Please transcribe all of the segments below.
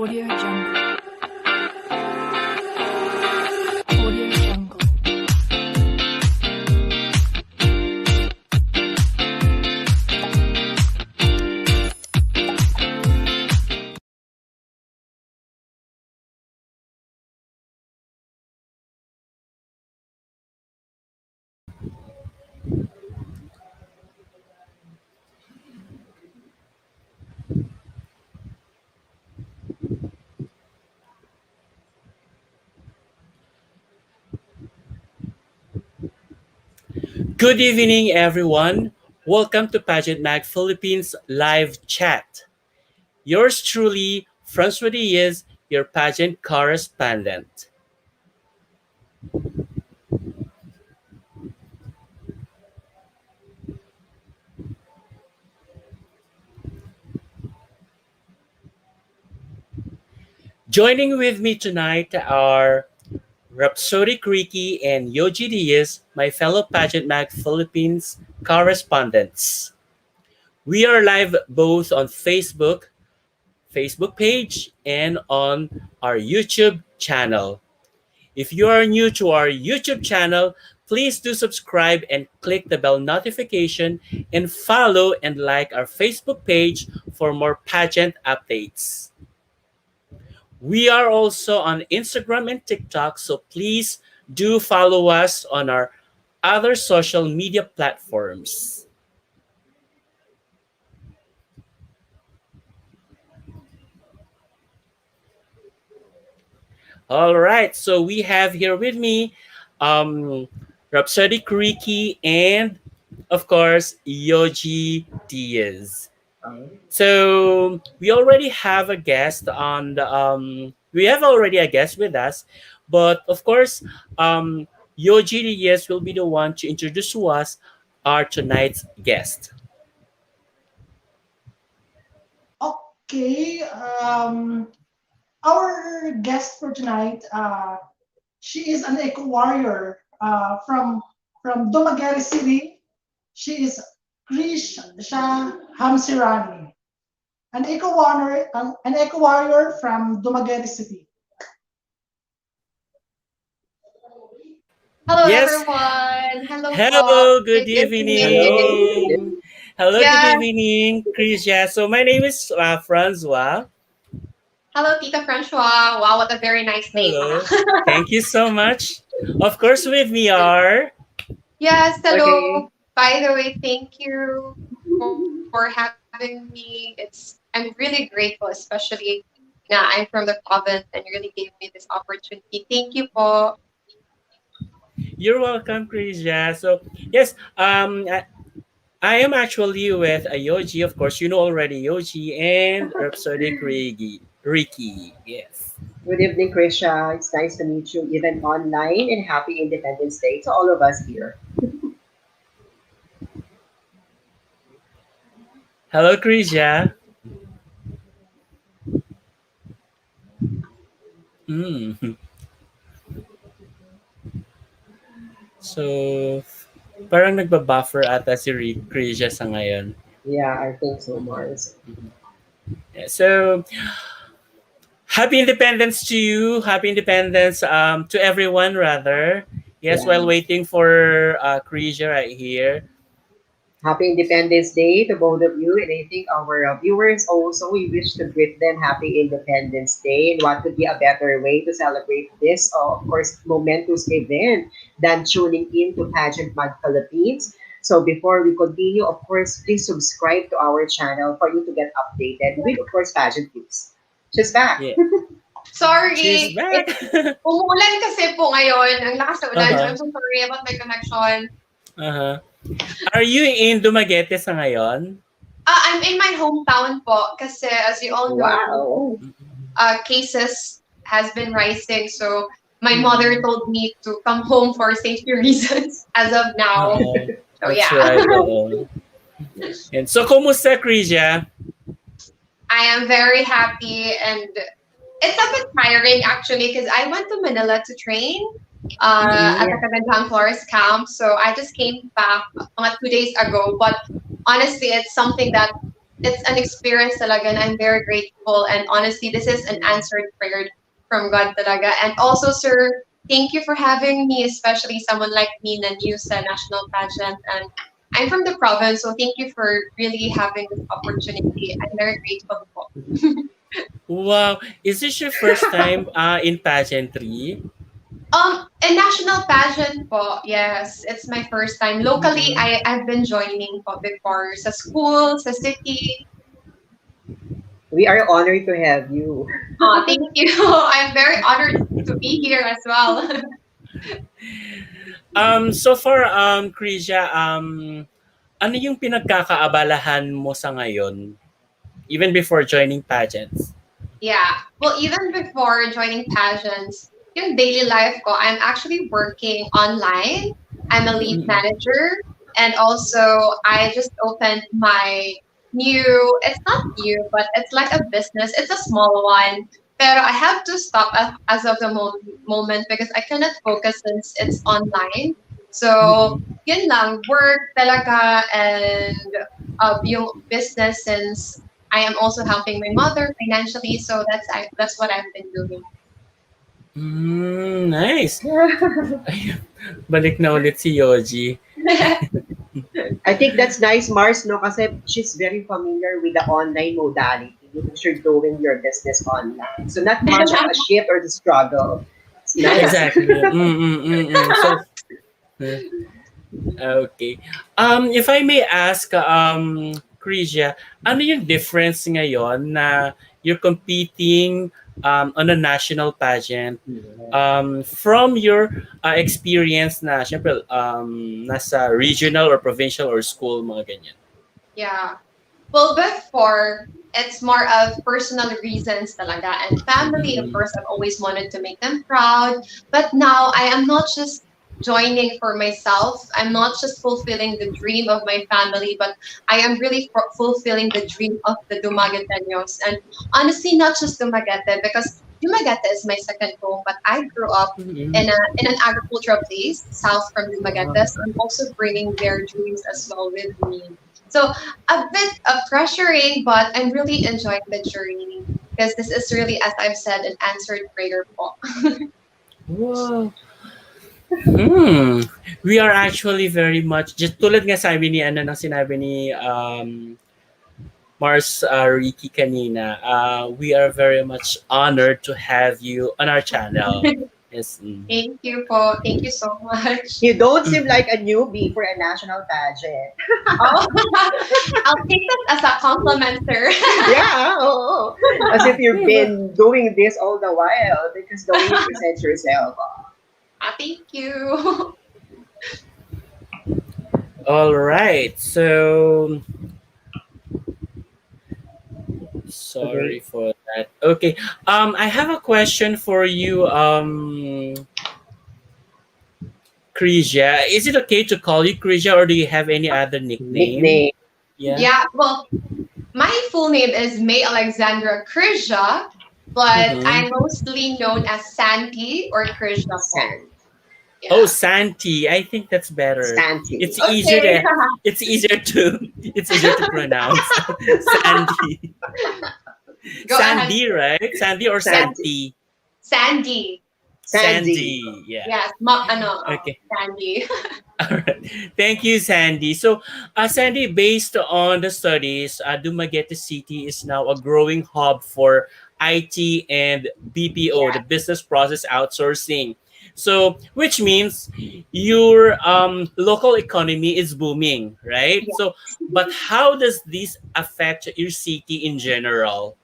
Audio Jungle. Audio Jungle. Good evening, everyone. Welcome to Pageant Mag Philippines live chat. Yours truly, Francois Diaz, your pageant correspondent. Joining with me tonight are Rhapsodic Ricky and Yoji Diaz, my fellow Pageant Mag Philippines correspondents. We are live both on Facebook page and on our YouTube channel. If you are new to our YouTube channel, please do subscribe and click the bell notification and follow and like our Facebook page for more pageant updates. We are also on Instagram and TikTok, so please do follow us on our other social media platforms. All right, so we have here with me Rhapsodic Ricky and, of course, Yoji Diaz. So we already have a guest on the we have already a guest with us, but of course, Yoji Diaz will be the one to introduce to us our tonight's guest. Okay, our guest for tonight, she is an eco warrior from Dumaguete City. She is Krizia Hamsirani, an eco warrior from Dumaguete City. Hello Yes. everyone. Hello po. Hello. Good Good evening. evening. Hello. Good Yeah. evening, Krizia. So my name is Francois. Hello Tita Francois. Wow, what a very nice name, Hello. huh? Thank you so much. Of course, with me are. Yes, Okay. hello. By the way, thank you for having me. I'm really grateful, especially now I'm from the province and you really gave me this opportunity. Thank you po. You're welcome, Krizia. So yes, I am actually with a Yoji. Of course, you know already Yoji and Rhapsodic Ricky. Yes. Good evening, Krisha. It's nice to meet you even online, and happy Independence Day to all of us here. Hello, Krizia. Mm. So, parang nagbabuffer ata si Krizia sa ngayon. Yeah, I think so, Mars. Yeah, so, happy Independence to you. Happy Independence to everyone, rather. Yes, Yeah. while waiting for Krizia right here. Happy Independence Day to both of you, and I think our viewers also, we wish to greet them Happy Independence Day. And what could be a better way to celebrate this, of course, momentous event than tuning in to Pageant Mag Philippines? So before we continue, of course, please subscribe to our channel for you to get updated with, of course, pageant news. She's back. Yeah. She's Sorry. back. Umuulan kasi po ngayon. Ang lakas ng ulan. So uh-huh. I'm so sorry about my connection. Uh-huh. Are you in Dumaguete sa ngayon? I'm in my hometown po kasi as you all know, Wow. cases has been rising. So my mother told me to come home for safety reasons as of now. So That's yeah. right. And so, kumusta, Krizia? I am very happy and it's a bit tiring actually because I went to Manila to train at the Cagandang Forest Camp. So I just came back 2 days ago. But honestly, it's something that it's an experience talaga, and I'm very grateful. And honestly, this is an answered prayer from God talaga. And also, sir, thank you for having me, especially someone like me na new sa national pageant. And I'm from the province, so thank you for really having this opportunity. I'm very grateful po. Wow. Is this your first time in pageantry? A national pageant po, yes, it's my first time. Locally, Mm-mm. I've been joining po before sa school, sa city. We are honored to have you. Thank you. I'm very honored to be here as well. So far, Krizia, ano yung pinagkakaabalahan mo sa ngayon, even before joining pageants? Yeah. Well, even before joining pageants, yung daily life ko, I'm actually working online. I'm a lead Mm-mm. manager. And also, I just opened my new, it's not new, but it's like a business. It's a small one. Pero I have to stop as of the moment because I cannot focus since it's online. So, Mm-mm. yun lang, work talaga and yung business since I am also helping my mother financially, so that's what I've been doing. Nice. Ay, balik na ulit si Yoji. I think that's nice, Mars, no? Kasi she's very familiar with the online modality because you're doing your business online. So not much of a shift or the struggle. It's nice. Exactly. So, okay. If I may ask, Krizia, ano yung difference ngayon na you're competing on a national pageant from your experience na, syempre, nasa regional or provincial or school, mga ganyan? Yeah. Well, before, it's more of personal reasons talaga. And family, of Mm-mm. course, I've always wanted to make them proud. But now I am not just joining for myself. I'm not just fulfilling the dream of my family, but I am really fulfilling the dream of the Dumagueteños. And honestly, not just Dumaguete, because Dumaguete is my second home, but I grew up Mm-mm. in an agricultural place south from Dumaguete. Wow. So I'm also bringing their dreams as well with me. So a bit of pressuring, but I'm really enjoying the journey because this is really, as I've said, an answered prayer po. Wow. Hmm. We are actually very much, just tulad nga sabi ni, ano, ng sinabi ni Mars Ricky kanina, we are very much honored to have you on our channel. Yes. Thank you po. Thank you so much. You don't seem Mhm. like a newbie for a national pageant. Oh, I'll take that as a compliment, sir. Yeah, oh, as if you've been doing this all the while because the way you present yourself. Thank you. All right. So sorry Okay. for that. Okay. I have a question for you, Krizia. Is it okay to call you Krizia, or do you have any other nickname? Nickname. Yeah. Yeah, well, my full name is May Alexandra Krizia, but Mm-hmm. I'm mostly known as Sandy or Krizia po. San. Oh, Yeah. Santi. I think that's better. Santi. It's easier Okay. to it's easier to it's easier to pronounce. Sandy. Go ahead, Sandy, sir. right? Sandy or Yes, Santi. Santi? Sandy. Sandy. Sandy. Yeah. Yes, Okay. Sandy. All right. Thank you, Sandy. So, Sandy, based on the studies, Dumaguete City is now a growing hub for IT and BPO, the Yeah. business process outsourcing. So, which means your local economy is booming, right? Yeah. So, but how does this affect your city in general?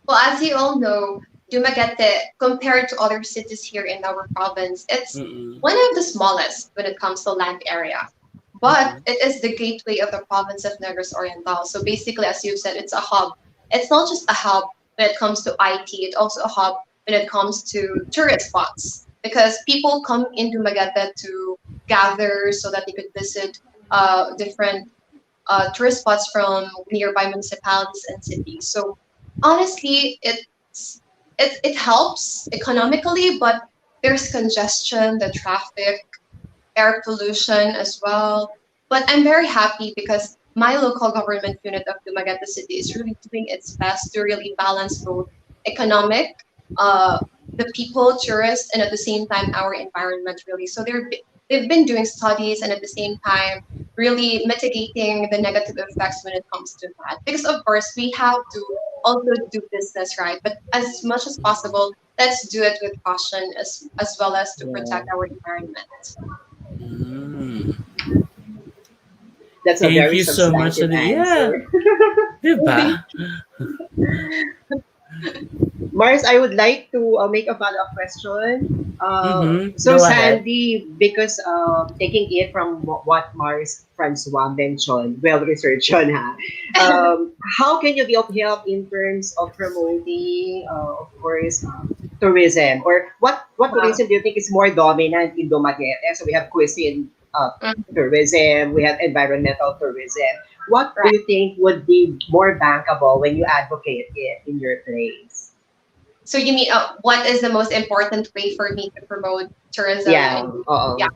Well, as you all know, Dumaguete, compared to other cities here in our province, it's Mm-mm. one of the smallest when it comes to land area. But Mm-mm. it is the gateway of the province of Negros Oriental. So basically, as you said, it's a hub. It's not just a hub when it comes to IT, it's also a hub when it comes to tourist spots. Because people come into Dumaguete to gather so that they could visit different tourist spots from nearby municipalities and cities. So honestly, it helps economically, but there's congestion, the traffic, air pollution as well. But I'm very happy because my local government unit of Dumaguete City is really doing its best to really balance both economic, uh, the people, tourists, and at the same time our environment really. So they've been doing studies and at the same time really mitigating the negative effects when it comes to that. Because of course we have to also do business right, but as much as possible, let's do it with caution as well as to Yeah. protect our environment. Mm. That's a Thank very you so much. substantive Yeah, answer. diba? Mars, I would like to make a follow-up question. So Go ahead. Sandy, because taking it from what Mars Francois mentioned, well researched on ha. How can you be of help in terms of promoting, of course, tourism, or what Wow. tourism do you think is more dominant in Dumaguete? So we have cuisine Mhm. tourism, we have environmental tourism. What do Right. you think would be more bankable when you advocate it in your place? So you mean what is the most important way for me to promote tourism Yeah. in yeah. Oo.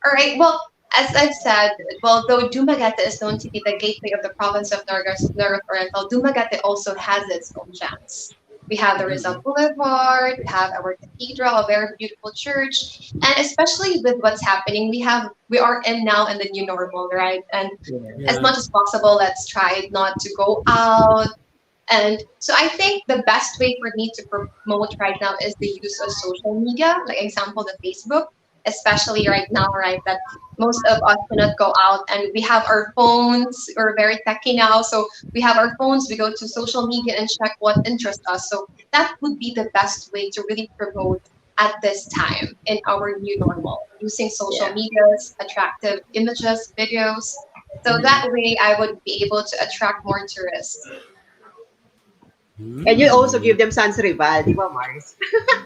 All right. Well, as I've said, well, though Dumaguete is known to be the gateway of the province of North Oriental, Dumaguete also has its own gems. We have the Rizal Mhm. Boulevard, we have our cathedral, a very beautiful church, and especially with what's happening, we are in now in the new normal, right? And as Yeah. Yes. much as possible, let's try not to go out. And so I think the best way for me to promote right now is the use of social media, like example, the Facebook, especially right now, right? That most of us cannot go out and we have our phones, we're very techy now. So we have our phones, we go to social media and check what interests us. So that would be the best way to really promote at this time in our new normal, using social Yeah. medias, attractive images, videos. So Mhm. that way I would be able to attract more tourists. And you also give Mm. them Sans Rival, di ba, Mars?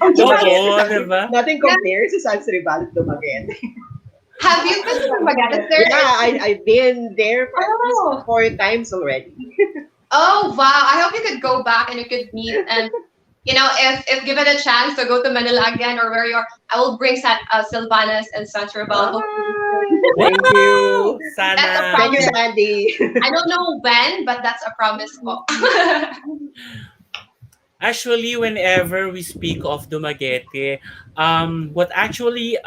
Oh Dumaguete, Oo, di ba? nothing yeah. compares to Sans Rival at Dumaguete. Have you been to Dumaguete? There Yeah, is. I've been there for at least Oh, 4 times already. oh wow! I hope you could go back and you could meet. And if given a chance to go to Manila again or where you are, I will bring Silvanus and Sandra Val. Hopefully, soon. Ah, thank Wow! you. That's a Sana. Thank you, promise. Sandy. I don't know when, but that's a promise. Po. Actually, whenever we speak of Dumaguete, what actually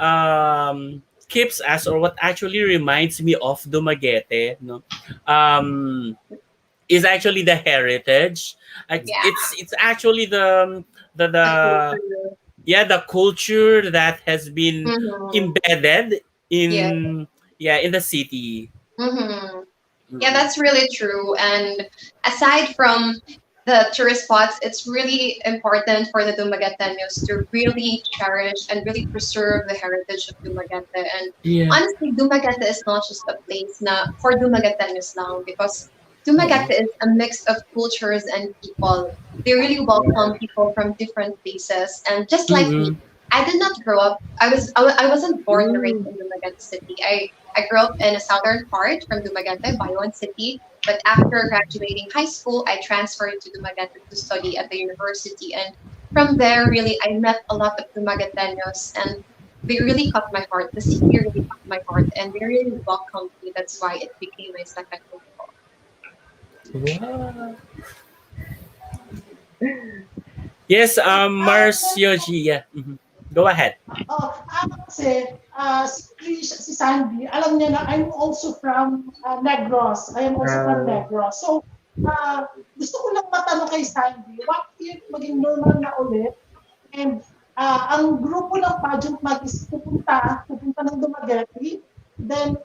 keeps us, or what actually reminds me of Dumaguete, no, um, is actually the heritage. Yeah, It's actually the the culture. yeah, the culture that has been Mm-hmm. embedded Yeah. in, yeah, in the city. Mm-hmm. Yeah, Mm-mm. that's really true. And aside from the tourist spots, it's really important for the Dumagueteños to really cherish and really preserve the heritage of Dumaguete. And Yeah. honestly, Dumaguete is not just a place na for Dumagueteños lang because Mm-mm. Dumaguete is a mix of cultures and people. They really Yeah. welcome people from different places. And just like me, Mm-mm. I did not grow up. I wasn't born and raised Mm. in Dumaguete City. I grew up in a southern part from Dumaguete, Bayon City. But after graduating high school, I transferred to Dumaguete to study at the university. And from there, really, I met a lot of Dumagueteños, and they really caught my heart. The city really caught my heart, and they really welcomed me. That's why it became my second home. Wow. Yes, Mars Yoji, yeah. Go ahead. Kasi si Krish, si Sandy, alam niya na I'm also from Negros. I am also from Ah, Negros. So, gusto ko lang matanong kay Sandy, what if maging normal na ulit and ang grupo ng pageant is pupunta ng Dumaguete, then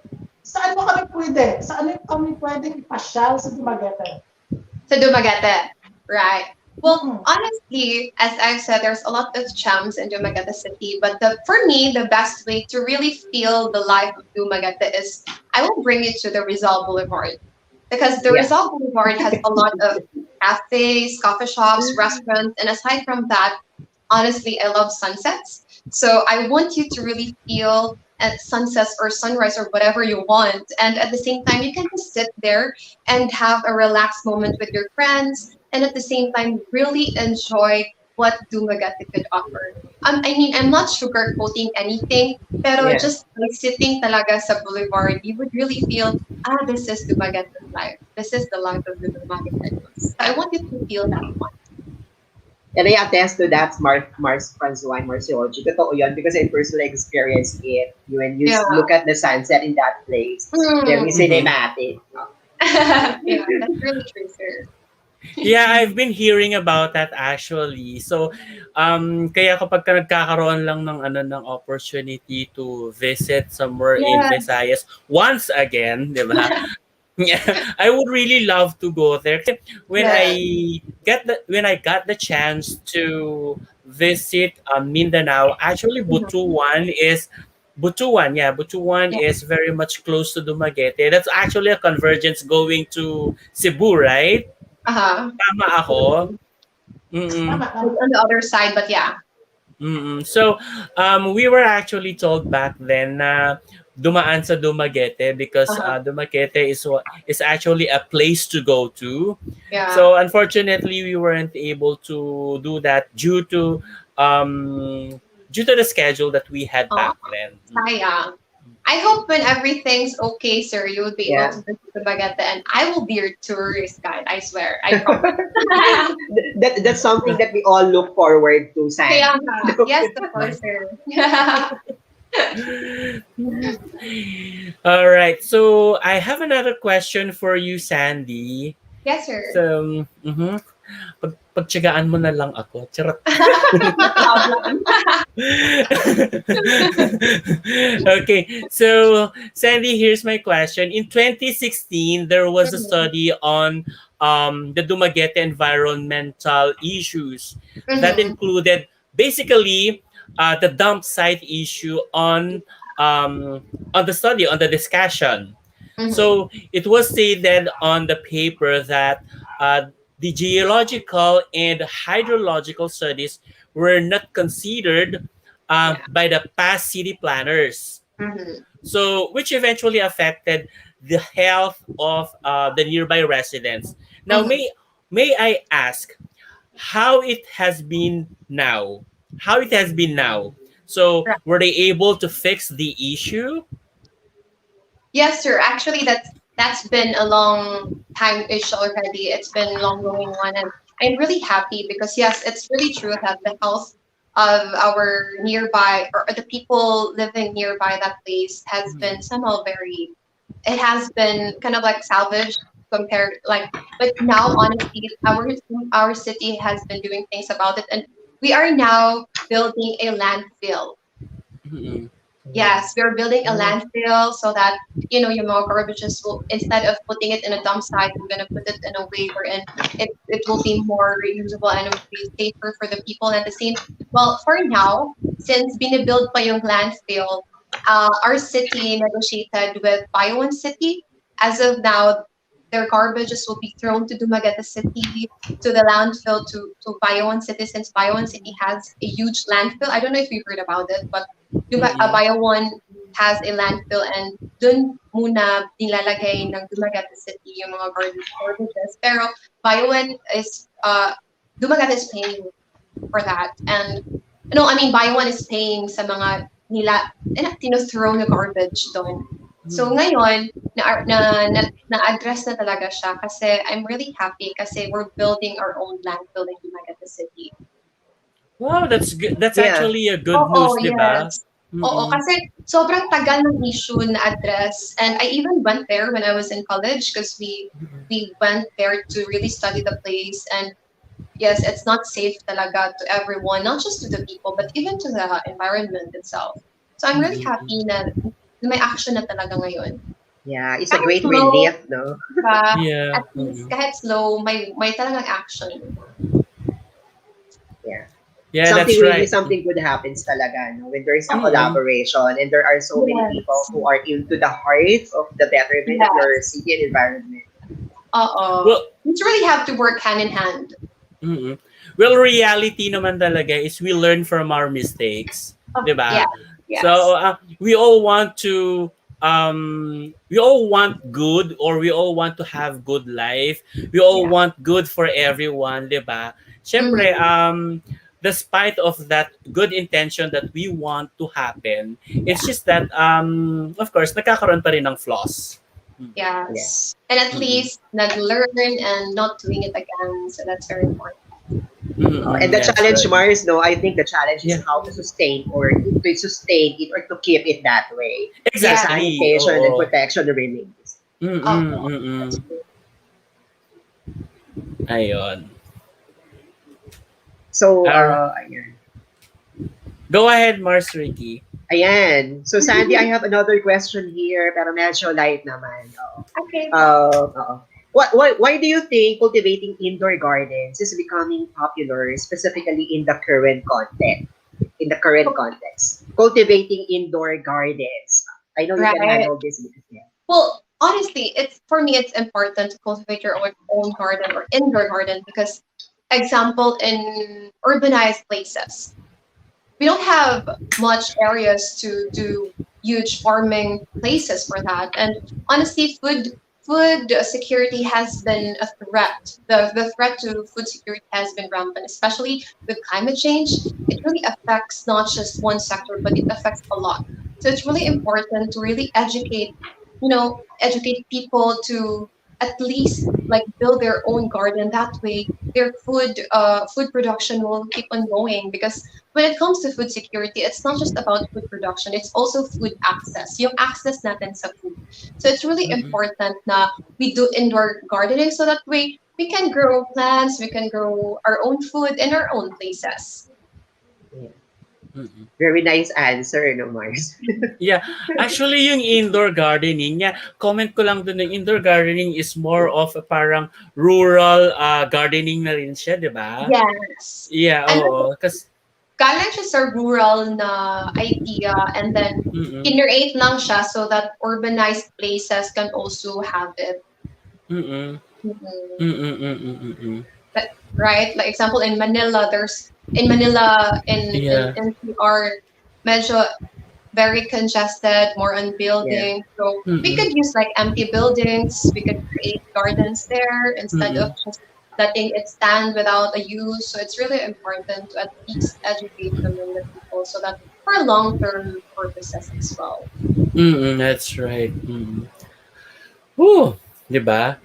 saan mo kami pwede? Saan kami pwedeng ipasyal sa Dumaguete? To Dumaguete, right? Well, Mm-mm. honestly, as I've said, there's a lot of gems in Dumaguete City, but for me, the best way to really feel the life of Dumaguete is I will bring you to the Rizal Boulevard because the yeah. Rizal Boulevard has a lot of cafes, coffee shops, restaurants, and aside from that, honestly, I love sunsets. So I want you to really feel at sunsets or sunrise or whatever you want. And at the same time, you can just sit there and have a relaxed moment with your friends. And at the same time, really enjoy what Dumaguete could offer. I mean, I'm not sugarcoating anything, pero Yeah. just by sitting talaga sa boulevard, you would really feel, this is Dumaguete's life. This is the life of the Dumagueteños. So I want you to feel that one. And I attest to that, Mars Francois and Marciology. Totoo yun because I personally experienced it. When you Yeah. look at the sunset in that place, very Mm. Mhm. cinematic. Yeah, that's really true, sir. Yeah, I've been hearing about that actually. So, kaya kapag ka nagkakaroon lang ng ano ng opportunity to visit somewhere in Yes. Visayas once again, 'di ba? Yeah, I would really love to go there. Kasi Yes. when I got the chance to visit Mindanao, actually Mhm. Butuan Yeah. is very much close to Dumaguete. That's actually a convergence going to Cebu, right? Uh-huh. Tama ako. Mm-mm. Tama, tama. It's on the other side, but yeah. Mm-mm. So, we were actually told back then na dumaan sa Dumaguete because Uh-huh. Dumaguete is actually a place to go to. Yeah. So, unfortunately, we weren't able to do that due to the schedule that we had Oh, back then. sayang. I hope when everything's okay, sir, you will be able Yeah. to visit the Bagata, and I will be your tourist guide. I swear. I promise. That's something that we all look forward to, Kaya Sandy. nga. Yes, of course, sir. All right. So, I have another question for you, Sandy. Yes, sir. So, pagtiyagaan mo na lang ako. Charot. No problem. Okay, so Sandy, here's my question. In 2016, there was a Mhm. study on the Dumaguete environmental issues that Mhm. included basically the dump site issue on the study on the discussion. Mhm. So it was stated on the paper that the geological and hydrological studies were not considered Yeah. by the past city planners. Mhm. So, which eventually affected the health of the nearby residents. Now, Mhm. may I ask how it has been now? How it has been now? So, Right. were they able to fix the issue? Yes, sir. Actually, that's been a long time issue already. It's been a long going one, and I'm really happy because yes, it's really true that the health of our nearby or the people living nearby that place has been somehow very. It has been kind of like salvaged compared like, but now honestly, our city has been doing things about it, and we are now building a landfill. Mm-mm. Yes, we're building a Oh, landfill so that your more garbages will, instead of putting it in a dump site, we're gonna put it in a way wherein it will be more reusable and it will be safer for the people. And at the same, well, for now, since binibuild pa yung landfill, our city negotiated with Bayon City. As of now, their garbages will be thrown to Dumaguete City, to the landfill to Bayon City, since Bayon City has a huge landfill. I don't know if you've heard about it, but Mm-mm. Bayon has a landfill, and dun muna nilalagay ng Dumaguete City yung mga garbages. Pero Bayon is, Dumaguete is paying for that. And, no, I mean, Bayon is paying sa mga throw na garbage doon. So ngayon, na-address na talaga siya kasi I'm really happy kasi we're building our own landfill in Dumaguete City. Wow, that's good. That's yeah. actually a good Oo, news, di ba? yes. Oo, Mm-mm. kasi sobrang tagal ng issue na address. And I even went there when I was in college because we went there to really study the place. And yes, it's not safe talaga to everyone, not just to the people, but even to the environment itself. So I'm really Mm-mm. happy na may action na talaga ngayon. Yeah, it's a Kahit great slow, relief, no? diba? Yeah. At least kahit slow, may talagang action. Yeah. Yeah, that's right. Something good happens talaga, no? When there's a Mm-mm. collaboration and there are so many people Yes. who are into the heart of the betterment of your Yes. city and environment. Oo. Well, You really have to work hand in hand. mm-mm. Well, reality naman talaga is we learn from our mistakes, Oh, 'di yeah. ba? So Yes. we all want good or we all want to have good life. We all Yeah. want good for everyone, 'di ba? Syempre Mm-hmm. despite of that good intention that we want to happen, it's Yeah. just that of course nagkakaroon pa rin ng flaws. Yeah. Yes. And at Mm-mm. least nag-learn and not doing it again. So that's very important. And Mm-mm, the that's challenge, right. Mars, no, I think the challenge is Yeah, how to sustain or to sustain it or to keep it that way. So Yes. exactly. sanitation and Oo. protection remains. Mm-mm, Oh, mm-mm. that's true. Ayun. So, Ar- ayan. Go ahead, Mars Ricky. Ayan. So, Sandy, I have another question here, pero medyo light naman. Oo. Okay po. Oo. Why do you think cultivating indoor gardens is becoming popular, specifically in the current context? In the current context, cultivating indoor gardens. I know you can Right. handle this because yeah. Well, honestly, it's for me it's important to cultivate your own garden or indoor garden because example in urbanized places, we don't have much areas to do huge farming places for that. And honestly, food security has been a threat. The threat to food security has been rampant, especially with climate change. It really affects not just one sector, but it affects a lot. So it's really important to really educate people to at least like build their own garden. That way, their food production will keep on going because when it comes to food security, it's not just about food production, it's also food access. Yung access natin sa food. So it's really Mm-mm, important na we do indoor gardening so that way we can grow plants, we can grow our own food in our own places. Yeah. mm-mm. Very nice answer, no, Mars. Yeah, actually yung indoor gardening, yeah, comment ko lang dun na indoor gardening is more of a parang rural gardening na rin siya, di ba? Yes. Yeah, And oo. Kasi, galing siya sa rural na idea and then mm-mm, kinreate lang siya so that urbanized places can also have it. mm-mm, Mhm. mm-mm, mm-mm, mm-mm. But, right? Like example in Manila, in Manila in Yeah, NCR, medyo very congested, more on Yeah. building. So we mm-mm, could use like empty buildings. We could create gardens there instead of mm-mm. just letting it stand without a use. So it's really important to at least educate them and the people so that for long term purposes as well. Mm-mm, that's right. Mm-mm. Whew, di ba?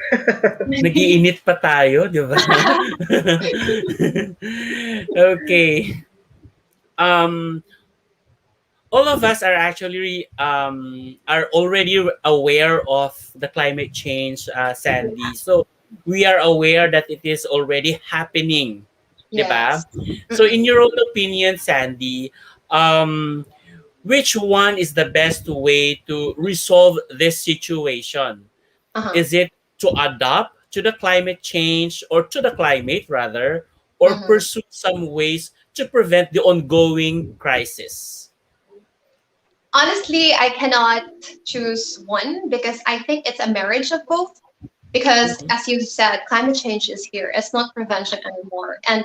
Nagiinit pa tayo, di ba? Okay. Um, all of us are actually are already aware of the climate change, Sandy. So we are aware that it is already happening, diba? Yes. So Mm-mm. in your own opinion, Sandy, um, which one is the best way to resolve this situation? Uh-huh. Is it to adapt to the climate change or to the climate rather, or Mm-hmm. pursue some ways to prevent the ongoing crisis? Honestly, I cannot choose one because I think it's a marriage of both. Because, Mhm. as you said, climate change is here. It's not prevention anymore. And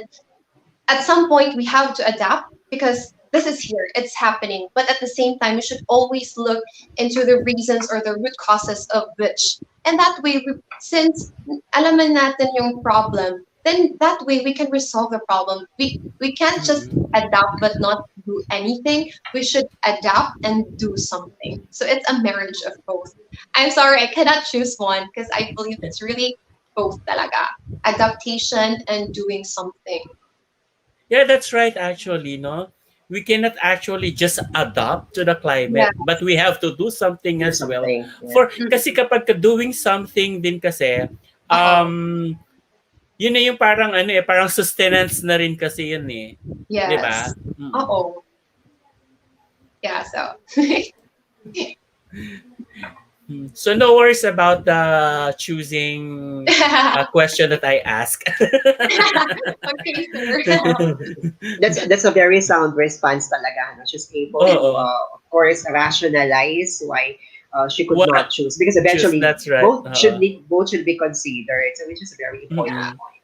at some point, we have to adapt because this is here. It's happening. But at the same time, we should always look into the reasons or the root causes of which. And that way, since alaman natin yung problem, then that way we can resolve the problem. We can't just Mm-mm. adapt but not do anything. We should adapt and do something. So it's a marriage of both. I'm sorry, I cannot choose one because I believe it's really both talaga. Adaptation and doing something. Yeah, that's right actually, no? We cannot actually just adapt to the Yeah. climate, but we have to do something Do as well. something. Yeah. For kasi kapag doing something din kasi Uh-oh. um yun na yung parang ano eh, parang sustenance na rin kasi yun eh. 'Di ba? Yes. Mm. Uh-oh. Yeah, so. So no worries about the choosing a question that I ask. Okay, sir. That's a very sound response talaga. No? She's able to, Oo. of course, rationalize why she could What not choose because choose? eventually That's right. Oo. both should be considered. So which is a very important Yeah. Mm-mm. point.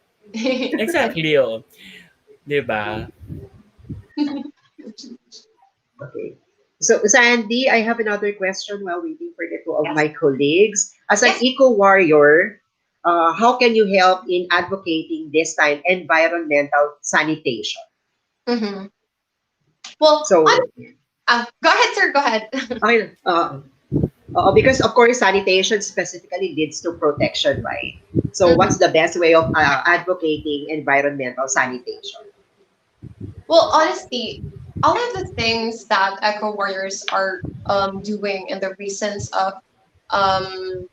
Exactly, oh. 'Di ba? Okay. So Sandy, I have another question while waiting for the two of Yes. my colleagues. As an Yes. eco warrior, how can you help in advocating this time environmental sanitation? Mm-hmm. Well, So, go ahead, sir. Go ahead. okay, because of course sanitation specifically leads to protection, right? So what's Mhm. the best way of advocating environmental sanitation? Well, honestly, all of the things that eco warriors are doing in the reasons of um,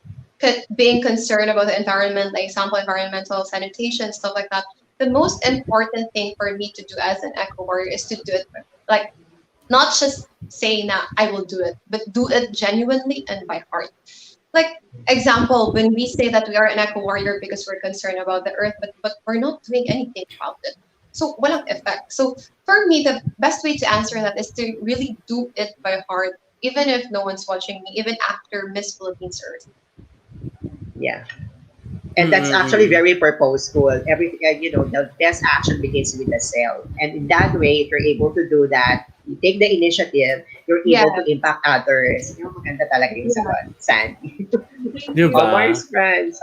being concerned about the environment, like example, environmental sanitation, stuff like that. The most important thing for me to do as an eco warrior is to do it like not just saying that I will do it, but do it genuinely and by heart. Like example, when we say that we are an eco warrior because we're concerned about the earth, but we're not doing anything about it. So walang effect. So for me, the best way to answer that is to really do it by heart, even if no one's watching me, even after Miss Philippines Earth. Yeah. And that's actually Mm-mm-mm. very purposeful. Everything, the best action begins with the self. And in that way, if you're able to do that, you take the initiative, you're Yeah, able to impact others. Maganda talaga yung yeah. sagot. Sandy. Thank Oh, you. Diba? Mars friends.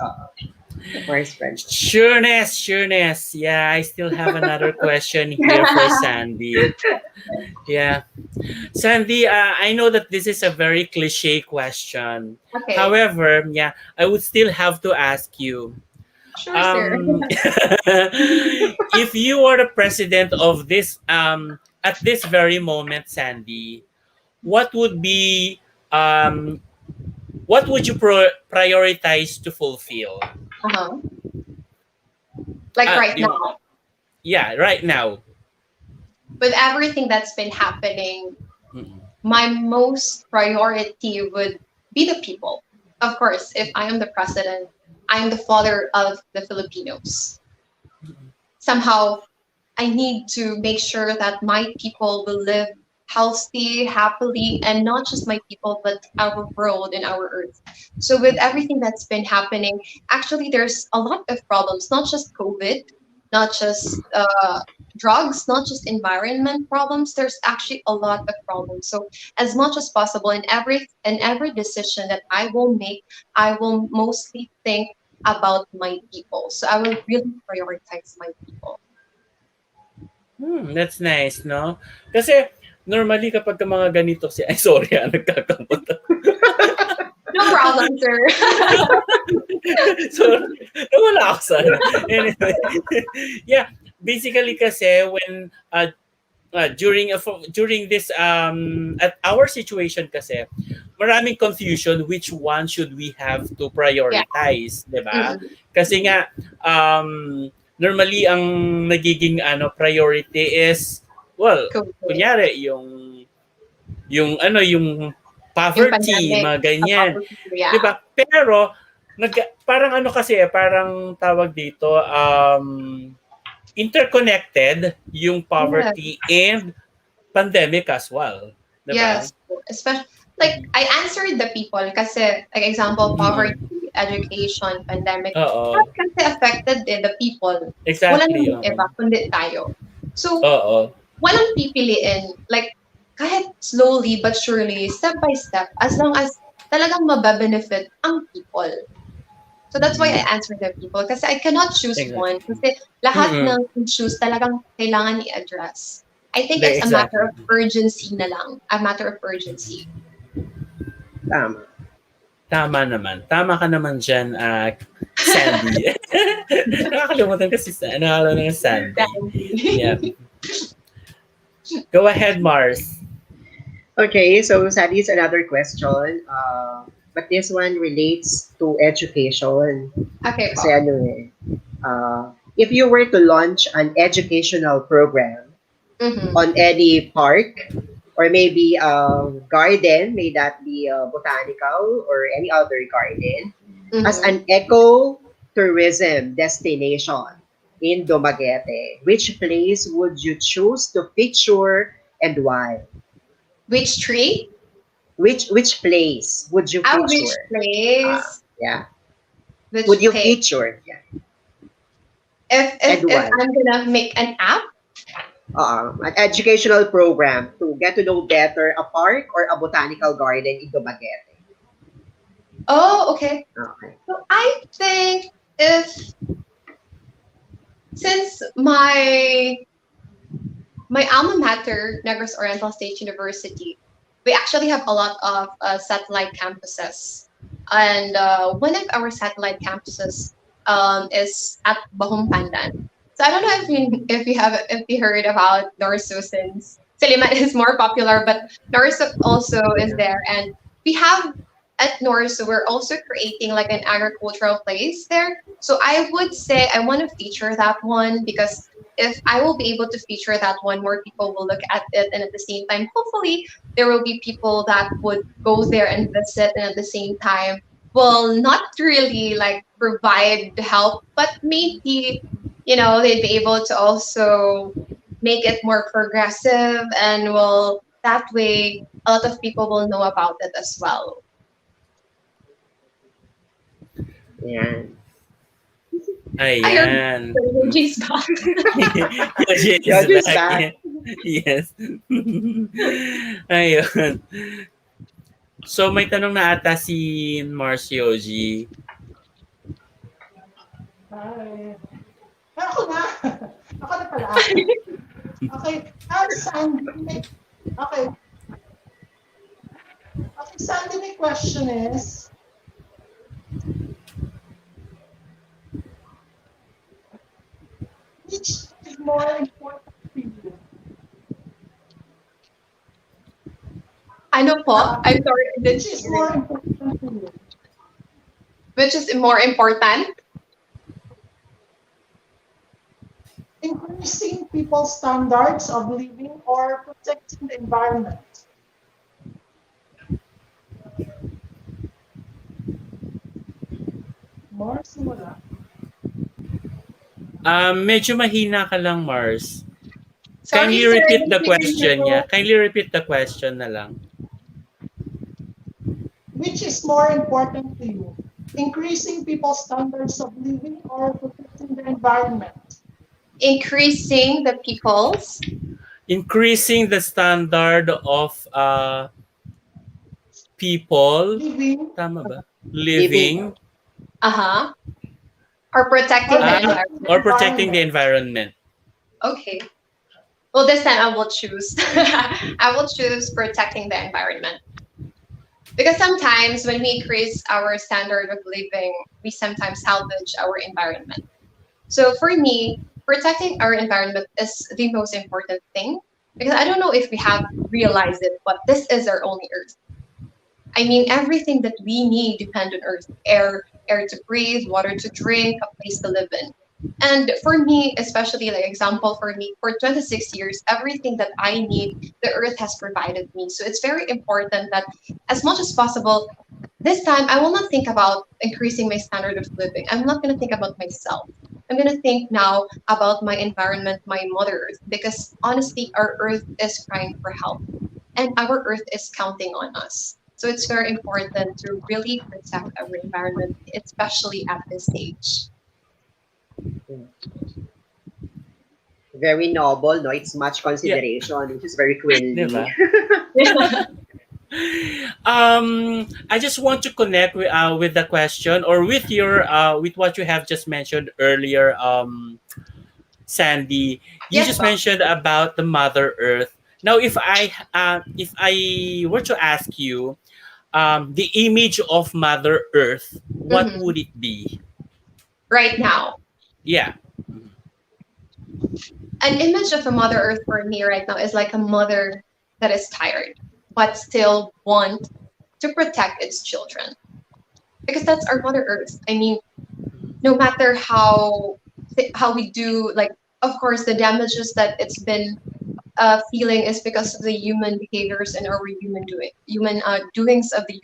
Mars friends. Sureness, sureness. Yeah, I still have another question here for Sandy. Yeah. Sandy, I know that this is a very cliche question. Okay, However, yeah, I would still have to ask you. sure, sir. If you are the president of this, at this very moment, Sandy, what would be, um, what would you prioritize to fulfill? Uh-huh. Like right You, now, yeah, right now. with everything that's been happening, Mm-mm. my most priority would be the people. Of course, if I am the president, I am the father of the Filipinos. Somehow, I need to make sure that my people will live healthy, happily, and not just my people, but our world and our earth. So, with everything that's been happening, actually, there's a lot of problems, not just COVID, not just drugs, not just environment problems. There's actually a lot of problems. So, as much as possible, in every decision that I will make, I will mostly think about my people. So, I will really prioritize my people. That's nice, no? Kasi normally kapag ka mga ganito si ay sorry nagkakamot ako. No problem, sir. So nawala ako sana. Anyway, yeah, basically kasi when during this at our situation kasi maraming confusion which one should we have to Yeah. prioritize, 'di ba? Mm-mm. Kasi nga normally ang nagiging priority is well, COVID. kunyari yung Yung poverty, pandemic, mga ganyan, poverty, 'di yeah. ba? Pero parang kasi parang tawag dito interconnected yung Yeah. poverty and pandemic as well, 'di ba? Yes. Especially, like, I answered the people kasi, like, example, poverty, Mm. education, pandemic, Oo. lahat kasi affected the people. Wala Exactly, namang oo. iba, kundi tayo. So, Oo. walang pipiliin. Like, kahit slowly but surely, step by step, as long as talagang mababenefit ang people. So that's why I answer the people kasi I cannot choose Exactly. one kasi lahat Mm. ng issues talagang kailangan i-address. I think Hindi, it's a matter exactly. of urgency na lang. A matter of urgency. Tama. Tama naman. Tama ka naman diyan, Sandy. Nakakalimutan kasi nakakalimutan ng Sandy. Yeah. Go ahead, Mars. Okay, so Sandy is another question. But this one relates to education. Okay Kasi po. if you were to launch an educational program Mm-hmm. on any park or maybe a garden, may that be a botanical or any other garden, as Mm-hmm. an eco-tourism destination in Dumaguete, which place would you choose to feature and why? Which tree? Which place would you Which feature? place? Yeah, would Which you place? feature? Yeah, If and if why? I'm gonna make an app, An educational program to get to know better a park or a botanical garden in Dumaguete. oh, okay. Okay. So I think if since my my alma mater, Negros Oriental State University, we actually have a lot of satellite campuses. And one of our satellite campuses is at Bahum Pandan. So I don't know if you heard about Norso, since Siliman is more popular, but Norso also is Yeah. there. And we have at Norso, we're also creating like an agricultural place there. So I would say I want to feature that one, because if I will be able to feature that one, more people will look at it, and at the same time, hopefully, there will be people that would go there and visit, and at the same time, will not really like provide help, but maybe they'd be able to also make it more progressive, and will that way a lot of people will know about it as well. Yeah. I heard Ayan. G's back. Yoshi You're is just back. back. Yeah. Yes. Ayun. So may tanong na ata si Mars Yoji. Ay. Ako na. Ako na pala. Okay. Sandy, okay. Okay, Sandy, my question is, which is more important to you? Ano po? Uh, I'm sorry, I which didn't is hear more you. important to you? Which is more important? Increasing people's standards of living or protecting the environment? More simula. Medyo mahina ka lang, Mars. Sorry, Kindly sir, I repeat didn't the hear question you. niya. Kindly repeat the question na lang. Which is more important to you? Increasing people's standards of living or protecting the environment? Increasing the people's Increasing the standard of people, Living tama ba? Living. Living uh-huh or or protecting the protecting the or environment. protecting the environment? environment. Okay. Well, this time I will choose. I will choose protecting the environment. Because sometimes when we increase our standard of living, we sometimes salvage our environment. So for me, protecting our environment is the most important thing. Because I don't know if we have realized it, but this is our only earth. I mean, everything that we need depend on earth: air to breathe, water to drink, a place to live in. And for me, especially like example for me, for 26 years, everything that I need, the earth has provided me. So it's very important that as much as possible, this time I will not think about increasing my standard of living. I'm not going to think about myself. I'm going to think now about my environment, my mother earth, because honestly, our earth is crying for help, and our earth is counting on us. So it's very important to really protect our environment, especially at this stage. Very noble, no? It's much Yeah, consideration, which is very 'di queenly. ba? I just want to connect with the question or with your with what you have just mentioned earlier, Sandy. You Yes, just Bob. mentioned about the Mother Earth. Now, if I were to ask you, the image of Mother Earth, what Hmm. would it be? Right now, Yeah. an image of a Mother Earth for me right now is like a mother that is tired, but still want to protect its children, because that's our Mother Earth. I mean, no matter how we do, like, of course the damages that it's been feeling is because of the human behaviors and our human doings of the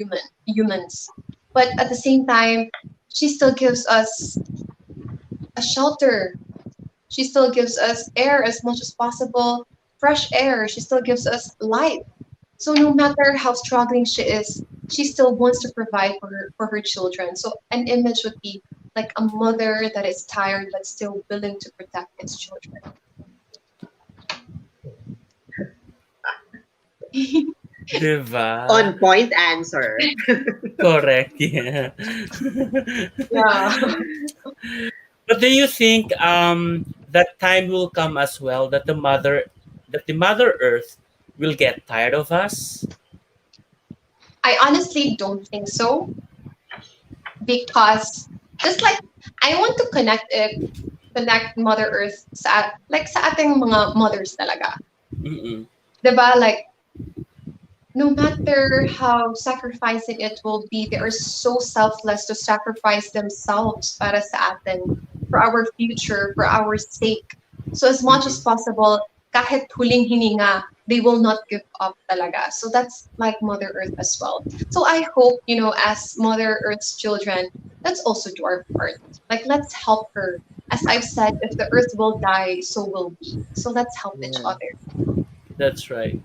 humans, but at the same time, she still gives us a shelter. She still gives us air as much as possible, fresh air. She still gives us light. So no matter how struggling she is, she still wants to provide for her children. So an image would be like a mother that is tired but still willing to protect its children. Diba? On point answer. Correct. Yeah. Yeah. But do you think that time will come as well that that the Mother Earth will get tired of us? I honestly don't think so because just like I want to connect Mother Earth sa like sa ating mga mothers talaga. Mm-mm. 'Di ba? Like no matter how sacrificing it will be, they are so selfless to sacrifice themselves para sa atin, for our future, for our sake. So as much as Mm-mm. possible, kahit huling hininga, they will not give up talaga. So that's like Mother Earth as well. So I hope, as Mother Earth's children, let's also do our part. Like let's help her. As I've said, if the earth will die, so will we. So let's help each Yeah. other. That's right.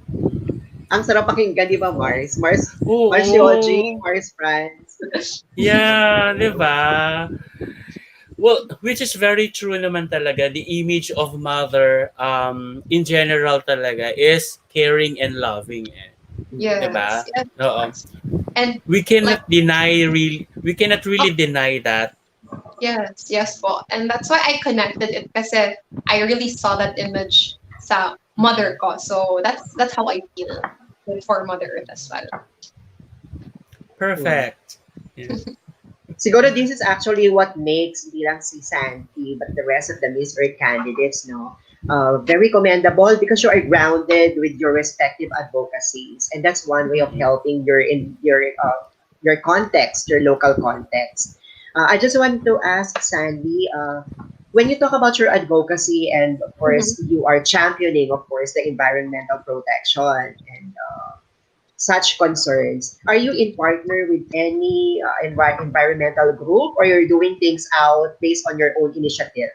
Ang sarap pakinggan, di ba, Mars? Mars Yoji, Oo. Mars France. Yeah, di ba? Well, which is very true naman talaga. The image of mother in general talaga is caring and loving. Di Yes, ba? yes, Oo. yes. And like We cannot really deny that. yes, yes po. And that's why I connected it kasi I really saw that image sa mother ko. So that's how I feel for Mother Earth as well. Yeah. Perfect. Yeah. Siguro this is actually what makes hindi lang si Santi, but the rest of the Miss Earth candidates, no, very commendable because you are grounded with your respective advocacies, and that's one way of Mm-mm. helping your context, your local context. I just want to ask Sandy, when you talk about your advocacy, and of course Mhm. you are championing, of course, the environmental protection and such concerns, are you in partner with any environmental group, or you're doing things out based on your own initiative?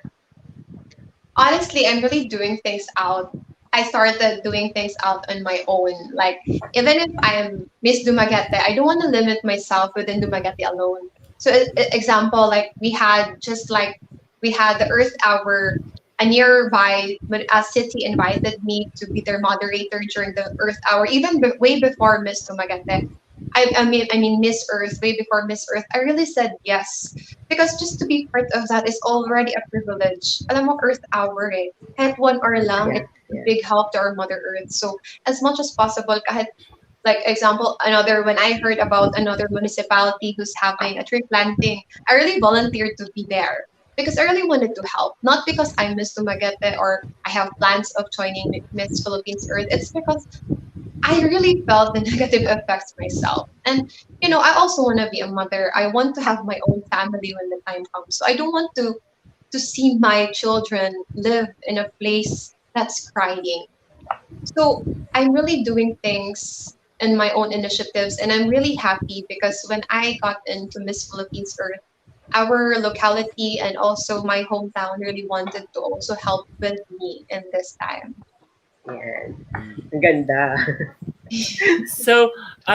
Honestly, I'm really doing things out. I started doing things out on my own. Like even if I'm Miss Dumaguete, I don't want to limit myself within Dumaguete alone. So, example, like we had the Earth Hour. A nearby a city invited me to be their moderator during the Earth Hour, even way before Miss Dumaguete. I mean Miss Earth, way before Miss Earth. I really said yes because just to be part of that is already a privilege. Alam mo, Earth Hour eh. Kahit 1 hour lang, Yeah, it's a yeah, big help to our Mother Earth. So as much as possible, kahit like example, when I heard about another municipality who's having a tree planting, I really volunteered to be there because I really wanted to help. Not because I miss Dumaguete or I have plans of joining Miss Philippines Earth. It's because I really felt the negative effects myself. And I also want to be a mother. I want to have my own family when the time comes. So I don't want to see my children live in a place that's crying. So I'm really doing things in my own initiatives, and I'm really happy because when I got into Miss Philippines Earth, our locality and also my hometown really wanted to also help with me in this time. yeah. Ang ganda. So,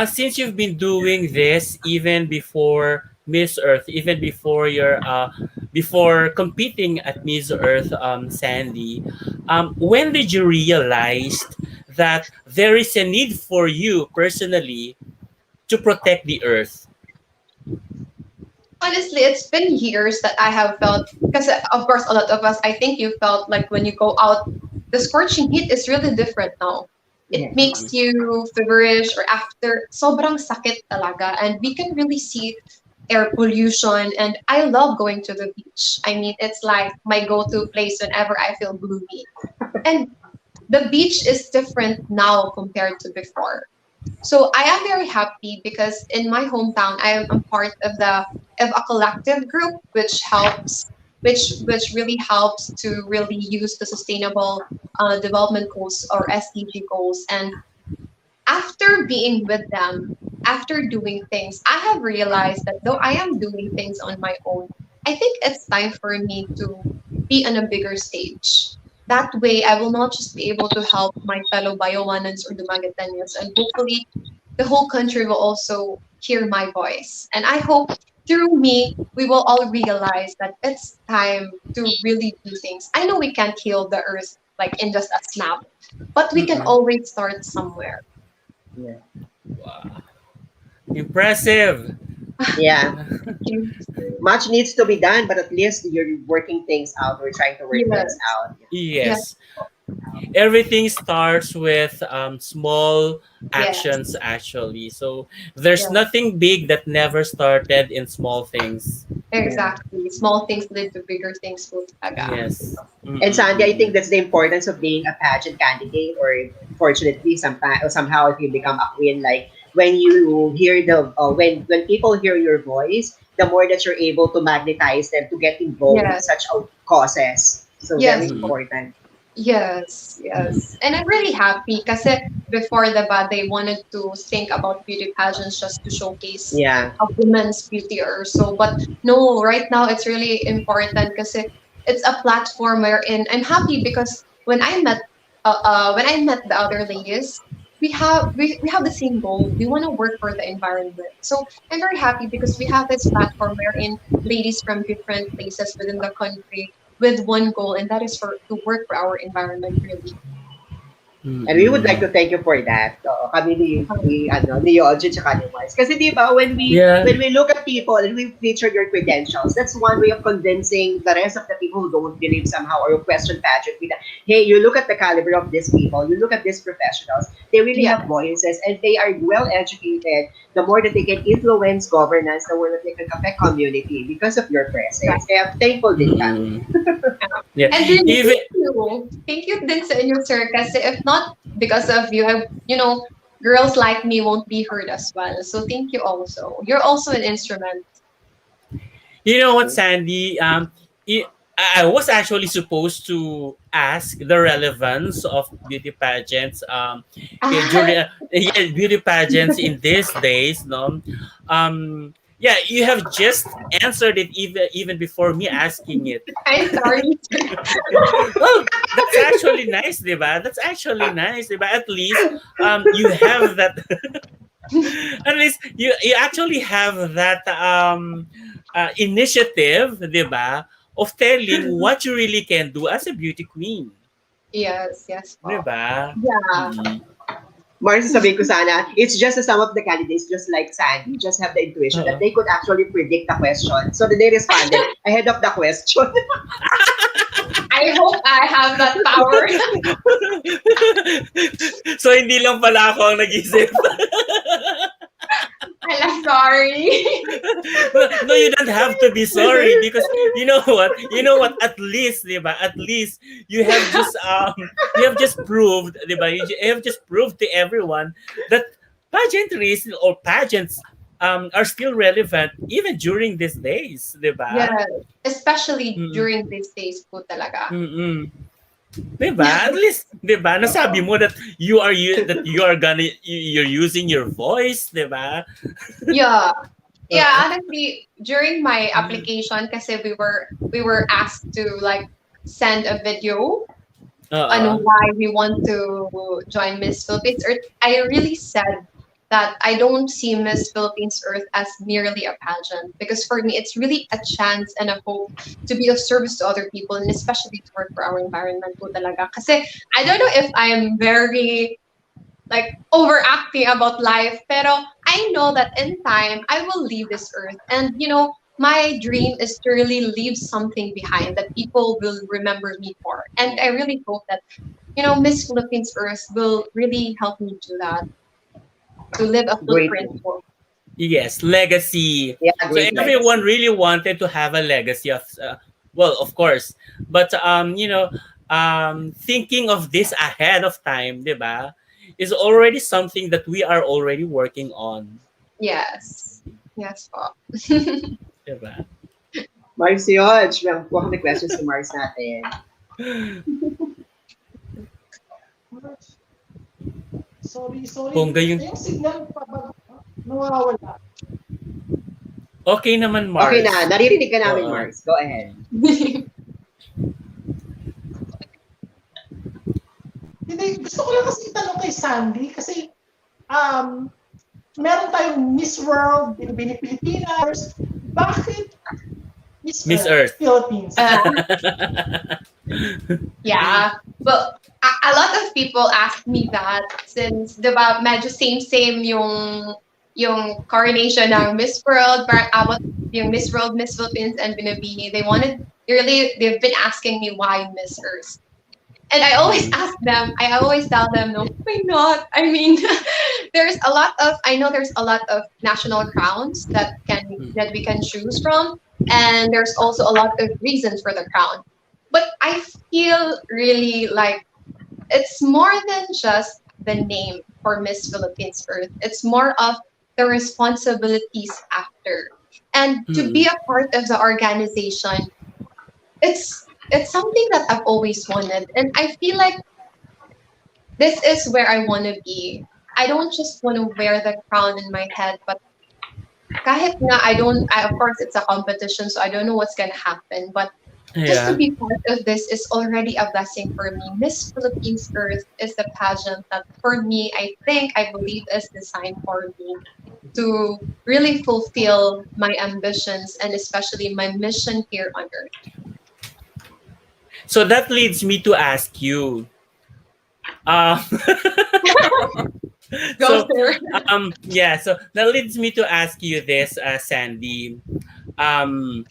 since you've been doing this even before Miss Earth, even before before competing at Miss Earth, Sandy, when did you realize that there is a need for you personally to protect the Earth? Honestly, it's been years that I have felt, because of course, a lot of us, I think you felt like when you go out, the scorching heat is really different now. It Yeah. makes you feverish or after, sobrang sakit talaga. And we can really see air pollution. And I love going to the beach. I mean, it's like my go to place whenever I feel gloomy. And the beach is different now compared to before. So I am very happy because in my hometown, I am part of a collective group which really helps to really use the sustainable development goals or SDG goals. And after being with them, after doing things, I have realized that though I am doing things on my own, I think it's time for me to be on a bigger stage. That way, I will not just be able to help my fellow Bayowanans or Dumagueteños, and hopefully the whole country will also hear my voice. And I hope through me, we will all realize that it's time to really do things. I know we can't heal the earth like in just a snap, but we can Mm-mm. always start somewhere. Yeah. Wow. Impressive. Yeah. Thank you. Much needs to be done, but at least you're working things out. We're trying to work things Yes. out. Yes. Yes. everything starts with small actions, Yes. actually. So there's Yeah. nothing big that never started in small things. Yeah. Exactly. Small things lead to bigger things po talaga. Yes. And Sandy, I think Mm-mm-mm. that's the importance of being a pageant candidate, or fortunately, somehow if you become a queen, like when you hear when people hear your voice, the more that you're able to magnetize them to get involved in Yes. such causes. So very Yes. Mm-mm. important. Yes, yes. And I'm really happy kasi before the they wanted to think about beauty pageants just to showcase Yeah. a woman's beauty or so. But no, right now it's really important kasi it's a platform wherein I'm happy because when I met the other ladies, we have the same goal. We want to work for the environment. So I'm very happy because we have this platform wherein ladies from different places within the country with one goal, and that is for to work for our environment. Really. And we would like Mm-mm. to thank you for that. Kami Um, ni Yoji tsaka ni Mars. Kasi di ba, Yeah. when we look at people and we feature your credentials, that's one way of convincing the rest of the people who don't believe somehow or who question pageant with that, hey, you look at the caliber of these people, you look at these professionals, they really yeah, have voices and they are well educated. The more that they can influence governance, the more that they can affect community because of your presence. exactly. Kaya thankful din kami. Mm-mm. Yeah. And really, Even thank you, din sa inyo, sir. Kasi if not because of you, girls like me won't be heard as well. So thank you also. You're also an instrument. you know what, Sandy? I I was actually supposed to ask the relevance of beauty pageants during yeah, beauty pageants in these days, no. Yeah, you have just answered it even before me asking it. I'm sorry, sir. Well, that's actually nice, diba? That's actually nice, diba? At least you have that at least you actually have that initiative, 'di ba, of telling what you really can do as a beauty queen, Yes, yes, 'di po. ba? Yeah. Mm. Mars, sasabihin ko sana, it's just some of the candidates, just like Sandy, just have the intuition that Oo. they could actually predict the question. So they responded ahead of the question. I hope I have that power. So hindi lang pala ako ang nag-isip. I'm sorry. No, you don't have to be sorry because you know what? You know what? At least, 'di ba? At least you have just proved, 'di ba? You have just proved to everyone that pageantries or pageants are still relevant even during these days, 'di ba? Yes, especially Mm. during these days po talaga. Mm. 'Di ba? At least, 'di ba? Nasabi mo that you are you're using your voice, 'di ba? Yeah. Yeah, Oo. honestly, during my application kasi we were asked to like send a video on Oo. why we want to join Miss Philippines Earth. I really said that I don't see Miss Philippines Earth as merely a pageant because for me it's really a chance and a hope to be of service to other people and especially to work for our environment po talaga. Kasi I don't know if I'm very like overacting about life, pero I know that in time I will leave this earth. And my dream is to really leave something behind that people will remember me for. And I really hope that, Miss Philippines Earth will really help me do that, to leave a Great. footprint for. Yes, legacy. Yeah, So great everyone legacy. really wanted to have a legacy of, well, of course, but thinking of this ahead of time, 'di ba, is already something that we are already working on, Yes. Yes po. 'di ba? Mars yun. Kuha kami questions si Mars natin. Sorry, sorry. Bongga yung Yung signal pa ba nawawala? okay naman, Okay na, Mars. naririnig ka namin, Oo. Mars. Go ahead. Hindi, gusto ko lang kasi itanong kay Sandy kasi um, meron tayong Miss World, Binibini Pilipinas. Bakit Miss Miss Earth, Earth. Philippines? Uh, yeah. Well, a lot of people ask me that since, diba, medyo same-same yung coronation ng Miss World, parang abot yung Miss World, Miss Philippines, and Binibini. They've been asking me why Miss Earth. And I always Mm, ask them, I always tell them, no, why not? I mean, there's a lot of, I know there's a lot of national crowns mm, that we can choose from, and there's also a lot of reasons for the crown. But I feel really like it's more than just the name for Miss Philippines Earth. It's more of the responsibilities after. And to be mm. a part of the organization, it's something that I've always wanted. And I feel like this is where I want to be. I don't just want to wear the crown in my head, but kahit nga of course it's a competition, so I don't know what's gonna happen. But just to Yeah. be part of this is already a blessing for me. Miss Philippines Earth is the pageant that for me, I believe is designed for me to really fulfill my ambitions and especially my mission here on Earth. So that leads me to ask you. Uh, Go, so sir. yeah. So that leads me to ask you this, Sandy. Um,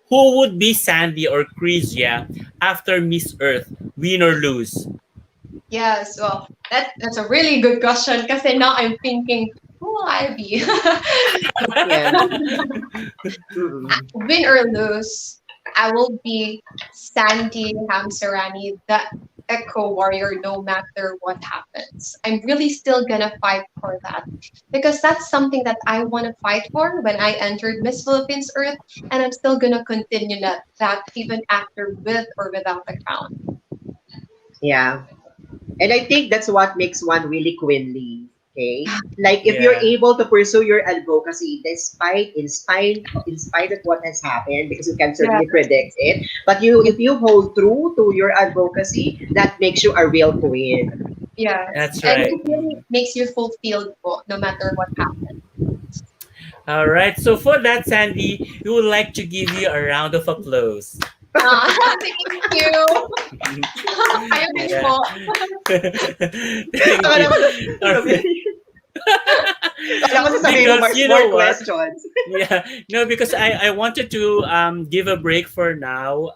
who would be Sandy or Krizia after Miss Earth, win or lose? Yes, well, that's a really good question because now I'm thinking, who will I be? Yeah. Mm-mm. Win or lose, I will be Sandy Hamsirani, the echo warrior, no matter what happens. I'm really still gonna fight for that because that's something that I want to fight for when I entered Miss Philippines Earth, and I'm still gonna continue that even after with or without the crown. Yeah. And I think that's what makes one really queenly. Okay. Like if you're Yeah, able to pursue your advocacy in spite of what has happened, because you can Yeah, certainly predict it, but if you hold true to your advocacy, that makes you a real queen. yes, that's and right. it really makes you fulfilled po, no matter what happens. All right. So for that, Sandy, we would like to give you a round of applause. Thank you. Kayo din Yeah. po. Thank Akala you. ko, All right. akala ko sasabihin mo Because you more know what? questions. Yeah. No, because I wanted to give a break for now.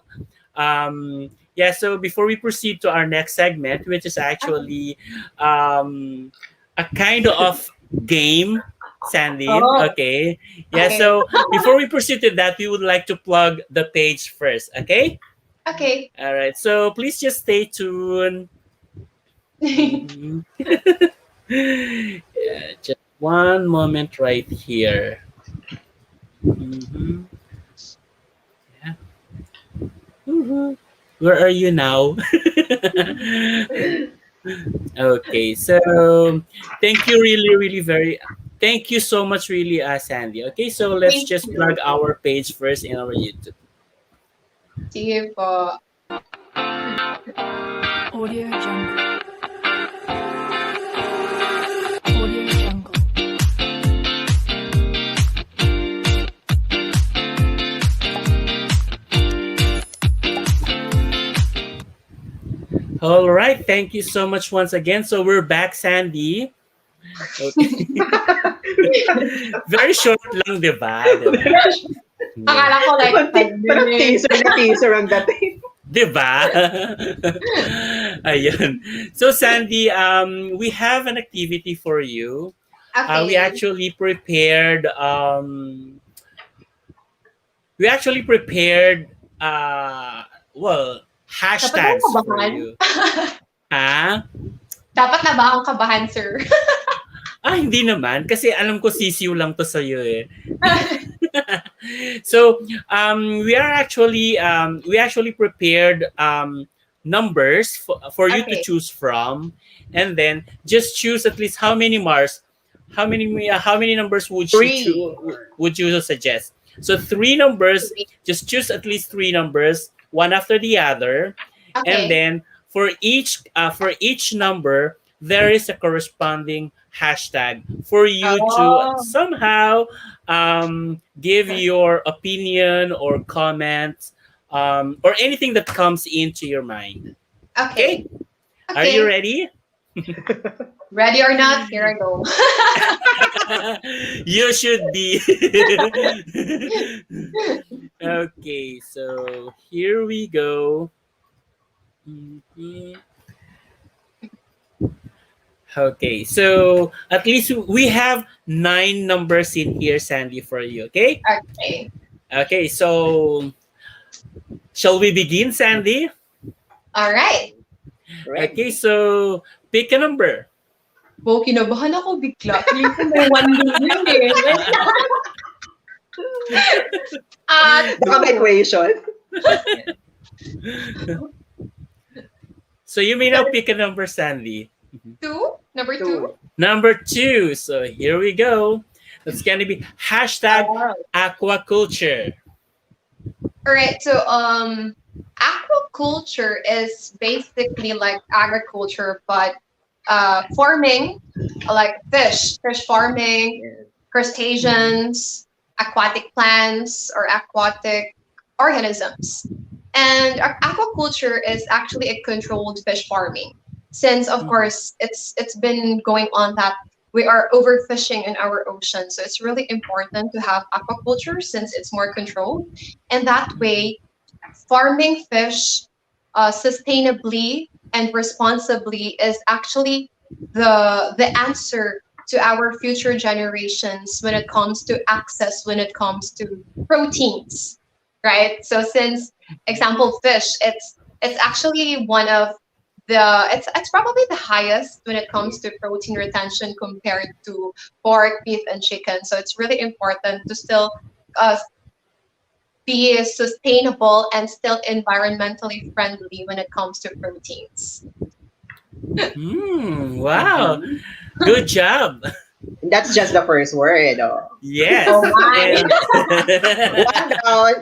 Yeah, so before we proceed to our next segment, which is actually um, a kind of game, Sandy. Oh, Okay. Yeah, okay. so before we proceed to that, we would like to plug the page first. Okay. Okay. All right. So please just stay tuned. Mhm. Yeah, just one moment right here. Mhm. Yeah. Mhm. Where are you now? Okay, so thank you really, really very thank you so much really Sandy. Okay, so let's Thank just plug you. our page first in our YouTube. Sige po. Audio Jungle. Audio Jungle. All right, thank you so much once again. So we're back, Sandy. Okay. Very short lang, di ba? Di ba? Yeah. Akala ko like Parang 10 minutes. teaser na teaser ang dating. Di ba? Ayun. So Sandy, we have an activity for you. We Okay. actually prepared well Dapat na akong hashtags for kabahan. you. Ha? Dapat na ba akong kabahan, sir? Hindi naman kasi alam ko sisiw lang to sa iyo eh. So we actually prepared numbers for you to Okay. choose from, and then just choose at least how many numbers Three. would you suggest? So three numbers, just choose at least three numbers, one after the other, and Okay. then for each number there is a corresponding hashtag for you to Oh, somehow give your opinion or comments, or anything that comes into your mind. Okay, okay. are you Okay. ready? Ready or not, here I go. You should be. Okay, so here we go. Mhm. Okay, so at least we have nine numbers in here, Sandy, for you. Okay. Okay. Okay, so shall we begin, Sandy? All right. Okay, Ready. so pick a number. Wow, kinabahan ako bigla. Feeling ko may 1 million eh. Baka may Two. equation. So you may now pick a number, Sandy. Two? Number two? Two. Number two. So here we go. That's gonna be hashtag All aquaculture. right. So aquaculture is basically like agriculture, but farming, like fish farming, Yes. crustaceans, aquatic plants, or aquatic organisms. And aquaculture is actually a controlled fish farming, since of Mhm. course it's been going on that we are overfishing in our ocean. So it's really important to have aquaculture since it's more controlled, and that Mhm. way farming fish sustainably and responsibly is actually the answer to our future generations when it comes to access, when it comes to proteins, right? So since example fish, it's actually one of the it's probably the highest when it comes to protein retention compared to pork, beef, and chicken. So it's really important to still uh, be sustainable and still environmentally friendly when it comes to proteins. Wow. Mm-hmm. Good job. That's just the first word. Oh. Oh Yes. my! And One down.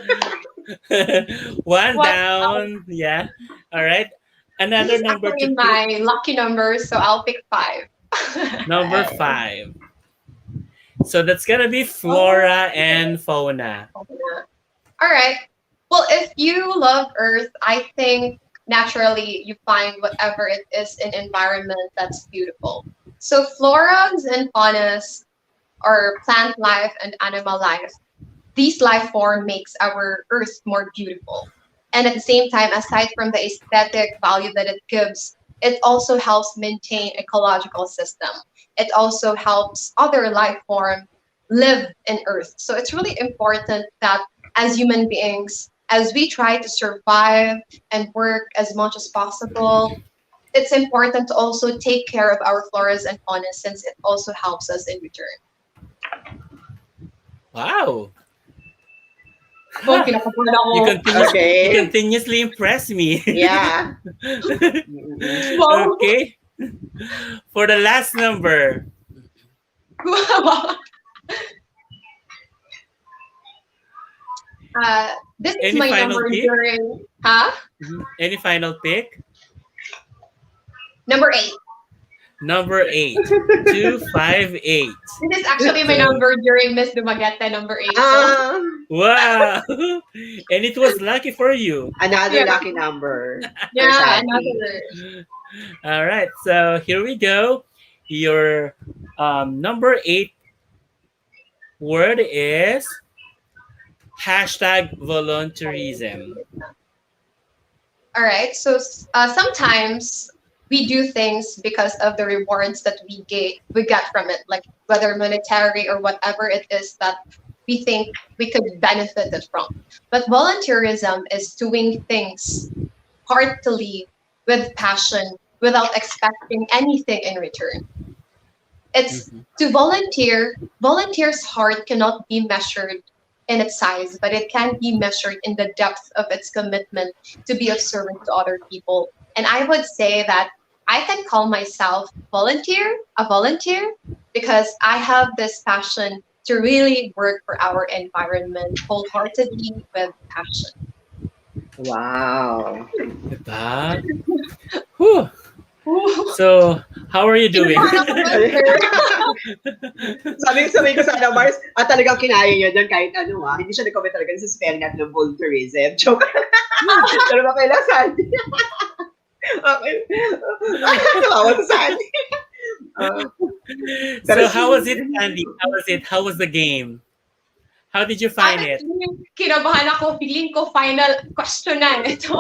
one What? down. Yeah. All right. This Another is number to actually pick. my lucky number, so I'll pick five. Number Right. five. So that's gonna be Oh, flora and fauna. yeah. All right. Well, if you love Earth, I think naturally you find whatever it is an environment that's beautiful. So floras and faunas, or plant life and animal life, these life form makes our Earth more beautiful. And at the same time, aside from the aesthetic value that it gives, it also helps maintain ecological system. It also helps other life form live in Earth. So it's really important that as human beings, as we try to survive and work as much as possible, it's important to also take care of our floras and faunas since it also helps us in return. Wow. Oh, Ha. kinakabahan ako. You Okay. continuously impress me. Yeah. Mm-mm. Wow. Okay. For the last number. This is Any my final number pick? during, huh? Mhm. Any final pick? Number eight. Number eight. 258. This is actually my So number during Miss Dumaguete, number eight. So, Ah, wow. And it was lucky for you. another yeah, lucky number for yeah, Sandy. another. All right. So here we go. Your number eight word is hashtag volunteerism. All right. So sometimes we do things because of the rewards that we get from it, like whether monetary or whatever it is that we think we could benefit it from. But volunteerism is doing things heartily with passion without expecting anything in return. It's Mhm. to volunteer. Volunteer's heart cannot be measured in its size, but it can be measured in the depth of its commitment to be of service to other people. And I would say that I can call myself a volunteer, because I have this passion to really work for our environment wholeheartedly with passion. Wow. Diba? Whew. Ooh, So, how are you doing? kinabahan ako, Master. Sabi ko sana, Mars, talagang kinaya niya dyan kahit ano hindi siya nag-comment talaga sa spelling natin ng volunteerism. Joke. Pero ba kailan, Sandy? Okay. Tawawa sa Sandy. Uh, pero So, how was it, Andy? How was it? How was the game? How did you find it? Honestly, kinabahan ako. Feeling ko final question na ito.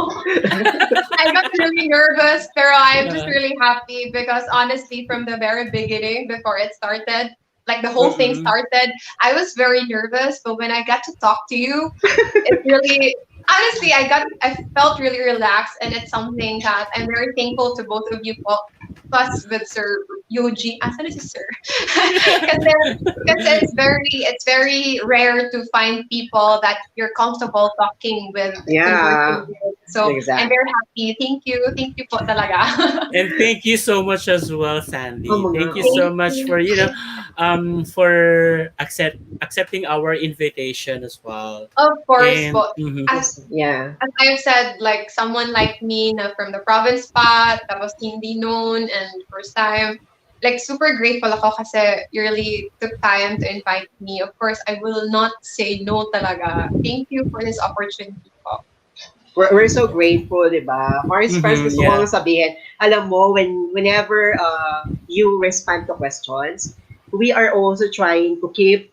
I got really nervous, pero I'm just Uh, really happy because honestly, from the very beginning, before it started, like the whole thing mm-mm. started, I was very nervous. But when I got to talk to you, it really, honestly, I felt really relaxed, and it's something that I'm very thankful to both of you. Plus with Sir Yoji, asan na si Sir? Kasi it's very rare to find people that you're comfortable talking with, conversing Yeah, with. So I'm exactly. very happy. Thank you po talaga. And thank you so much as well, Oh, Sandy. mga, Thank you oh. so Thank much for you. for accepting our invitation as well. Of course And po. mhm. As Yeah. as I've said, like someone like me na from the province pa, tapos hindi known and first time, like super grateful ako kasi you really took time to invite me. Of course, I will not say no talaga. Thank you for this opportunity po. We're so grateful, di ba? Mars Friends, Mhm, gusto ko yeah. lang sabihin, alam mo, whenever you respond to questions, we are also trying to keep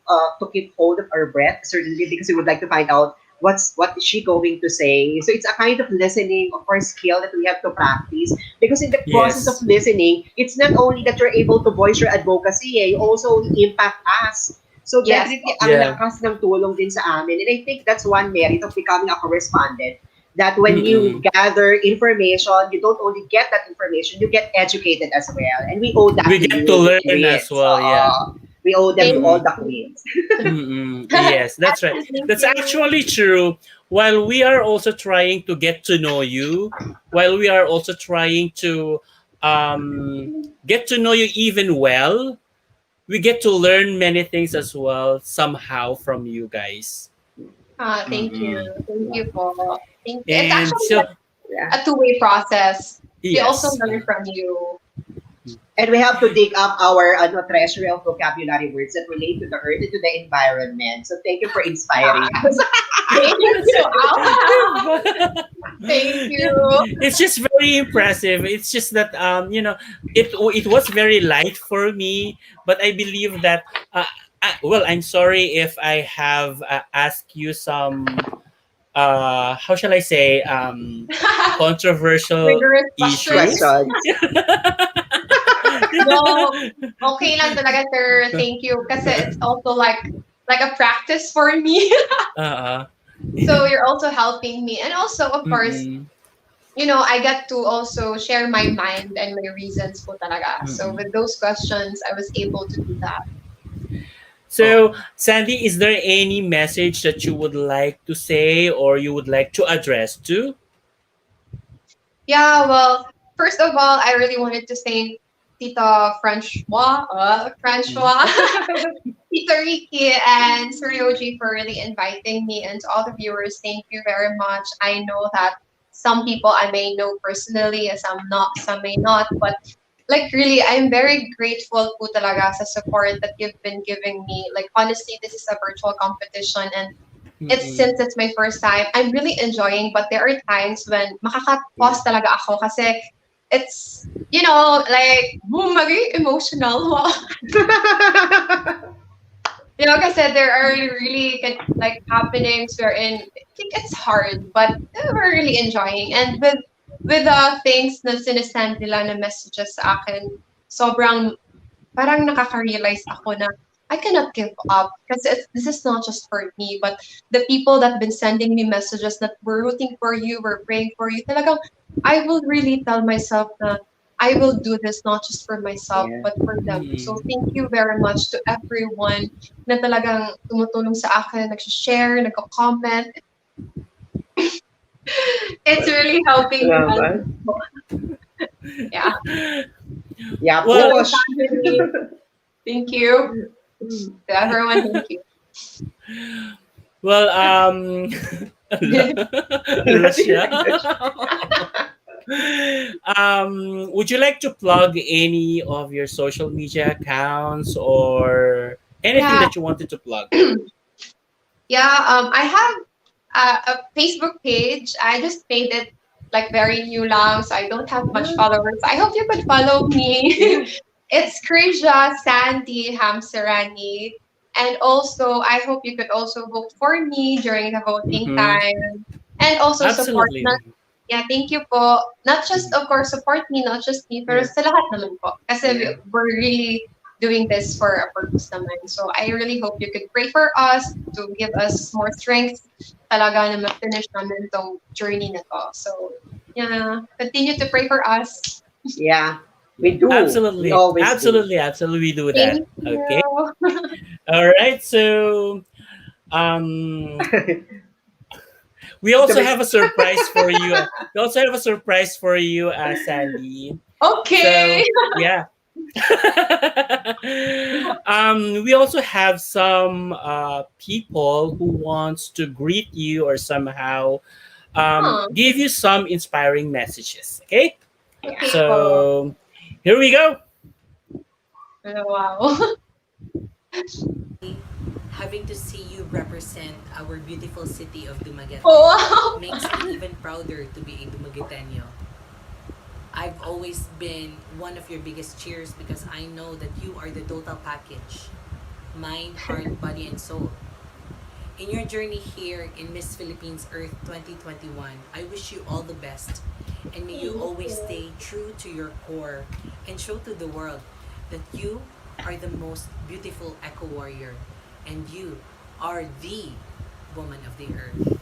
hold of our breath, certainly because we would like to find out what is she going to say. So it's a kind of listening, of course, skill that we have to practice. Because in the process of Yes. listening, it's not only that you're able to voice your advocacy, you also impact us. So Yes definitely, po. ang Yeah. lakas ng tulong din sa amin. And I think that's one merit of becoming a correspondent, that when you Mm-mm. gather information, you don't only get that information, you get educated as well. And we owe that We to get to you, the learn as queens. well. Yeah. We owe them to Thank all Mm-mm. the you. queens. Mm-mm. Yes, that's right. Thank That's you. actually true. While we are also trying to get to know you, while we are also trying to get to know you even well, we get to learn many things as well somehow from you guys. Thank you. Mm-mm. Thank you po. Thank you. It's And actually so, like Yeah. a two-way process. We also yes. learn from you. And we have to dig up our treasury of vocabulary words that relate to the earth and to the environment. So thank you for inspiring Ah, us. thank you. Ah, thank you. It's just very impressive. It's just that it was very light for me, but I believe that well, I'm sorry if I have asked you some how shall I say controversial Rigorous questions. issues. Questions. No, okay lang talaga, sir. Thank you. Kasi it's also like a practice for me. uh So you're also helping me. And also, of course, Mm-mm. I get to also share my mind and my reasons po talaga. So Mm-mm. with those questions, I was able to do that. So, Sandy, is there any message that you would like to say or you would like to address to? Yeah, well, first of all, I really wanted to thank Tita Francois, Tita Ricky, and Suryoji for really inviting me. And to all the viewers, thank you very much. I know that some people I may know personally, and some not, some may not, but like really, I'm very grateful po talaga sa support that you've been giving me. Like honestly, this is a virtual competition, and it's Mm-mm. since it's my first time, I'm really enjoying, but there are times when Yeah. makaka-pause talaga ako kasi it's, like, boom, maging emotional. Kasi there are really like happenings wherein I think it's hard, but we're really enjoying. And with the things na sinesend nila na messages sa akin, sobrang parang nakaka-realize ako na I cannot give up kasi this is not just for me, but the people that have been sending me messages that we're rooting for you, we're praying for you. Talagang I will really tell myself na I will do this not just for myself, Yeah. but for them. So Mm-mm. thank you very much to everyone na talagang tumutulong sa akin, nag-share, nag-comment. It's really helping me a Salamat. lot. Yeah. Yeah, Well, So, push. family, thank you. To everyone, thank you. well, ala siya. Would you like to plug any of your social media accounts or anything Yeah. that you wanted to plug? Yeah, I have a Facebook page. I just made it like very new lang, so I don't have much followers. I hope you could follow me. Yeah. It's Krizia Sandy Hamsirani. And also, I hope you could also vote for me during the voting Hmm. time. And also support Absolutely. not yeah, thank you po. Not just, Mhm. of course, support me, not just me, pero Yeah. sa lahat naman po. Kasi Yeah. we're really doing this for a purpose naman. So I really hope you could pray for us to give us more strength talaga na ma-finish namin tong journey na to. So, yeah, continue to pray for us. Yeah. We do. We Absolutely. always do. Absolutely. Absolutely. We do that. Thank Okay. you. All right. So, um, we also Domestic. have a surprise for you. We also have a surprise for you, Sandy. Okay. So, yeah. We also have some people who wants to greet you or somehow Huh. give you some inspiring messages. Okay. Yeah. Okay po. So, here we go. Oh, wow. Having to see you represent our beautiful city of Dumaguete Oh, wow. makes me even prouder to be a Dumagueteño. I've always been one of your biggest cheers because I know that you are the total package mind, heart, body, and soul. In your journey here in Miss Philippines Earth 2021, I wish you all the best and may you Thank always you. stay true to your core and show to the world that you are the most beautiful eco warrior and you are the woman of the earth.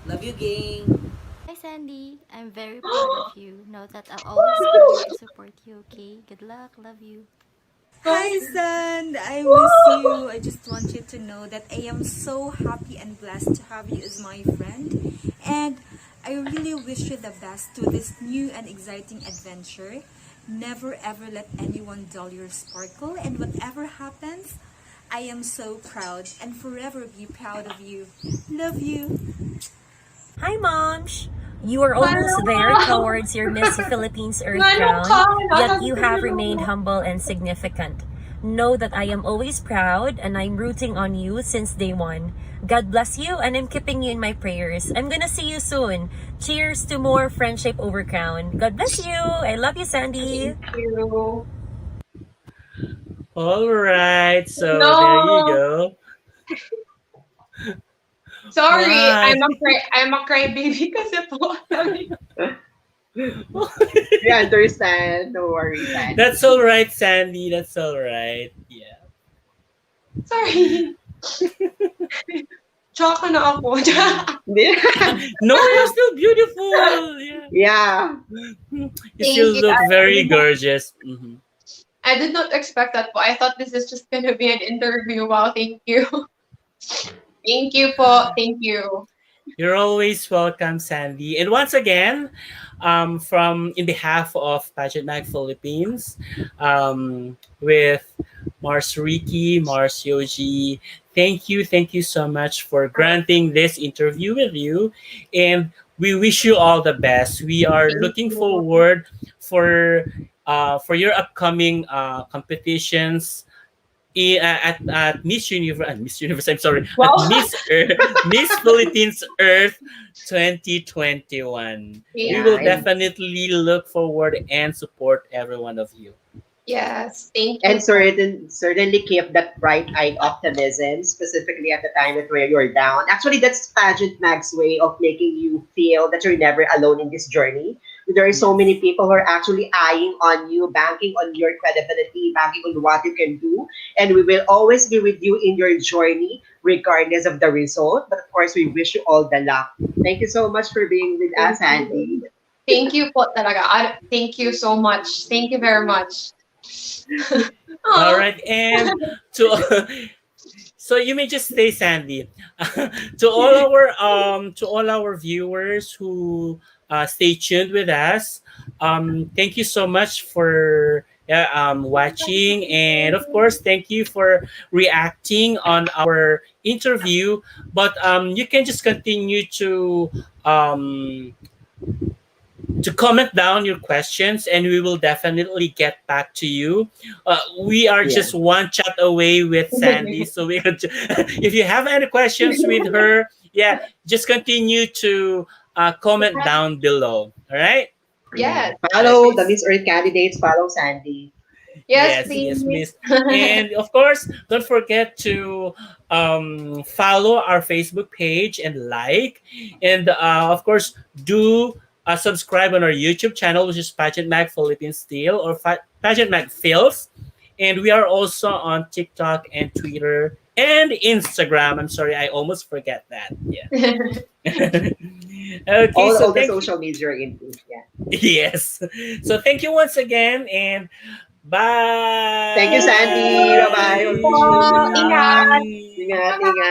Love you, gang. Hi, Sandy. I'm very proud of you. Know that I'll always be here to support you, okay? Good luck. Love you. So, Hi, Sand. I miss you. I just want you to know that I am so happy and blessed to have you as my friend. And I really wish you the best to this new and exciting adventure. Never ever let anyone dull your sparkle. And whatever happens, I am so proud and forever be proud of you. Love you. Hi, Moms! You are almost there wow. towards your Miss Philippines Earth Ano ka? crown, yet Nasaan you ka have remained na? humble and significant. Know that I am always proud and I'm rooting on you since day one. God bless you and I'm keeping you in my prayers. I'm gonna see you soon. Cheers to more friendship over crown. God bless you. I love you, Sandy. Thank you. All right. So, there you No. go. Sorry, Why? I'm a crybaby kasi po. Sabi. We understand. No worries, That's Sandy. all right, Sandy. That's all right. Yeah. Sorry. Tsaka na ako. No, you're still beautiful. Yeah. Yeah. You still Thank you. look very gorgeous. Hmm. I did not expect that po. I thought this is just gonna be an interview. Wow, thank you. Thank you po. Thank you. You're always welcome, Sandy. And once again, from in behalf of Pageant Mag Philippines, with Mars Riki, Mars Yoji, thank you so much for granting this interview with you, and we wish you all the best. We are Thank looking you. forward for your upcoming competitions at Miss Universe. I'm sorry, at Wow. Miss Philippines Earth 2021. We Yeah. will Thank And definitely look forward and support every one of you. Yes, thank and you po. certainly keep that bright-eyed optimism, specifically at the time that where you're down. Actually, that's Pageant Mag's way of making you feel that you're never alone in this journey. There are so many Yes. people who are actually eyeing on you, banking on your credibility, banking on what you can do, and we will always be with you in your journey, regardless of the result. But of course, we wish you all the luck. Thank you so much for being with Thank us, you. Andy. Thank you po talaga. Thank you so much. Thank you very much. All Aw. right, and to so you may just stay, Sandy. To all our viewers who stay tuned with us, thank you so much for watching, and of course, thank you for reacting on our interview. But you can just continue um, to comment down your questions and we will definitely get back to you. We are Yeah. just one chat away with Sandy, so if you have any questions with her, yeah, just continue to comment down below. All right. Yeah. Yes. Follow Okay. the Miss Earth candidates. Follow Sandy. Yes, Yes, yes, please. please. And of course, don't forget to follow our Facebook page and like. And of course, do subscribe on our YouTube channel, which is Pageant Mag Philippines Steel or Pageant Mag Phils. And we are also on TikTok and Twitter and Instagram. I'm sorry, I almost forget that. Yeah. Okay, so All the thank you. social media are into. Yeah. Yes. So thank you once again and Thank you, Thank Sandy. you. Bye-bye. Thank you po. Ingat. Ingat, ingat.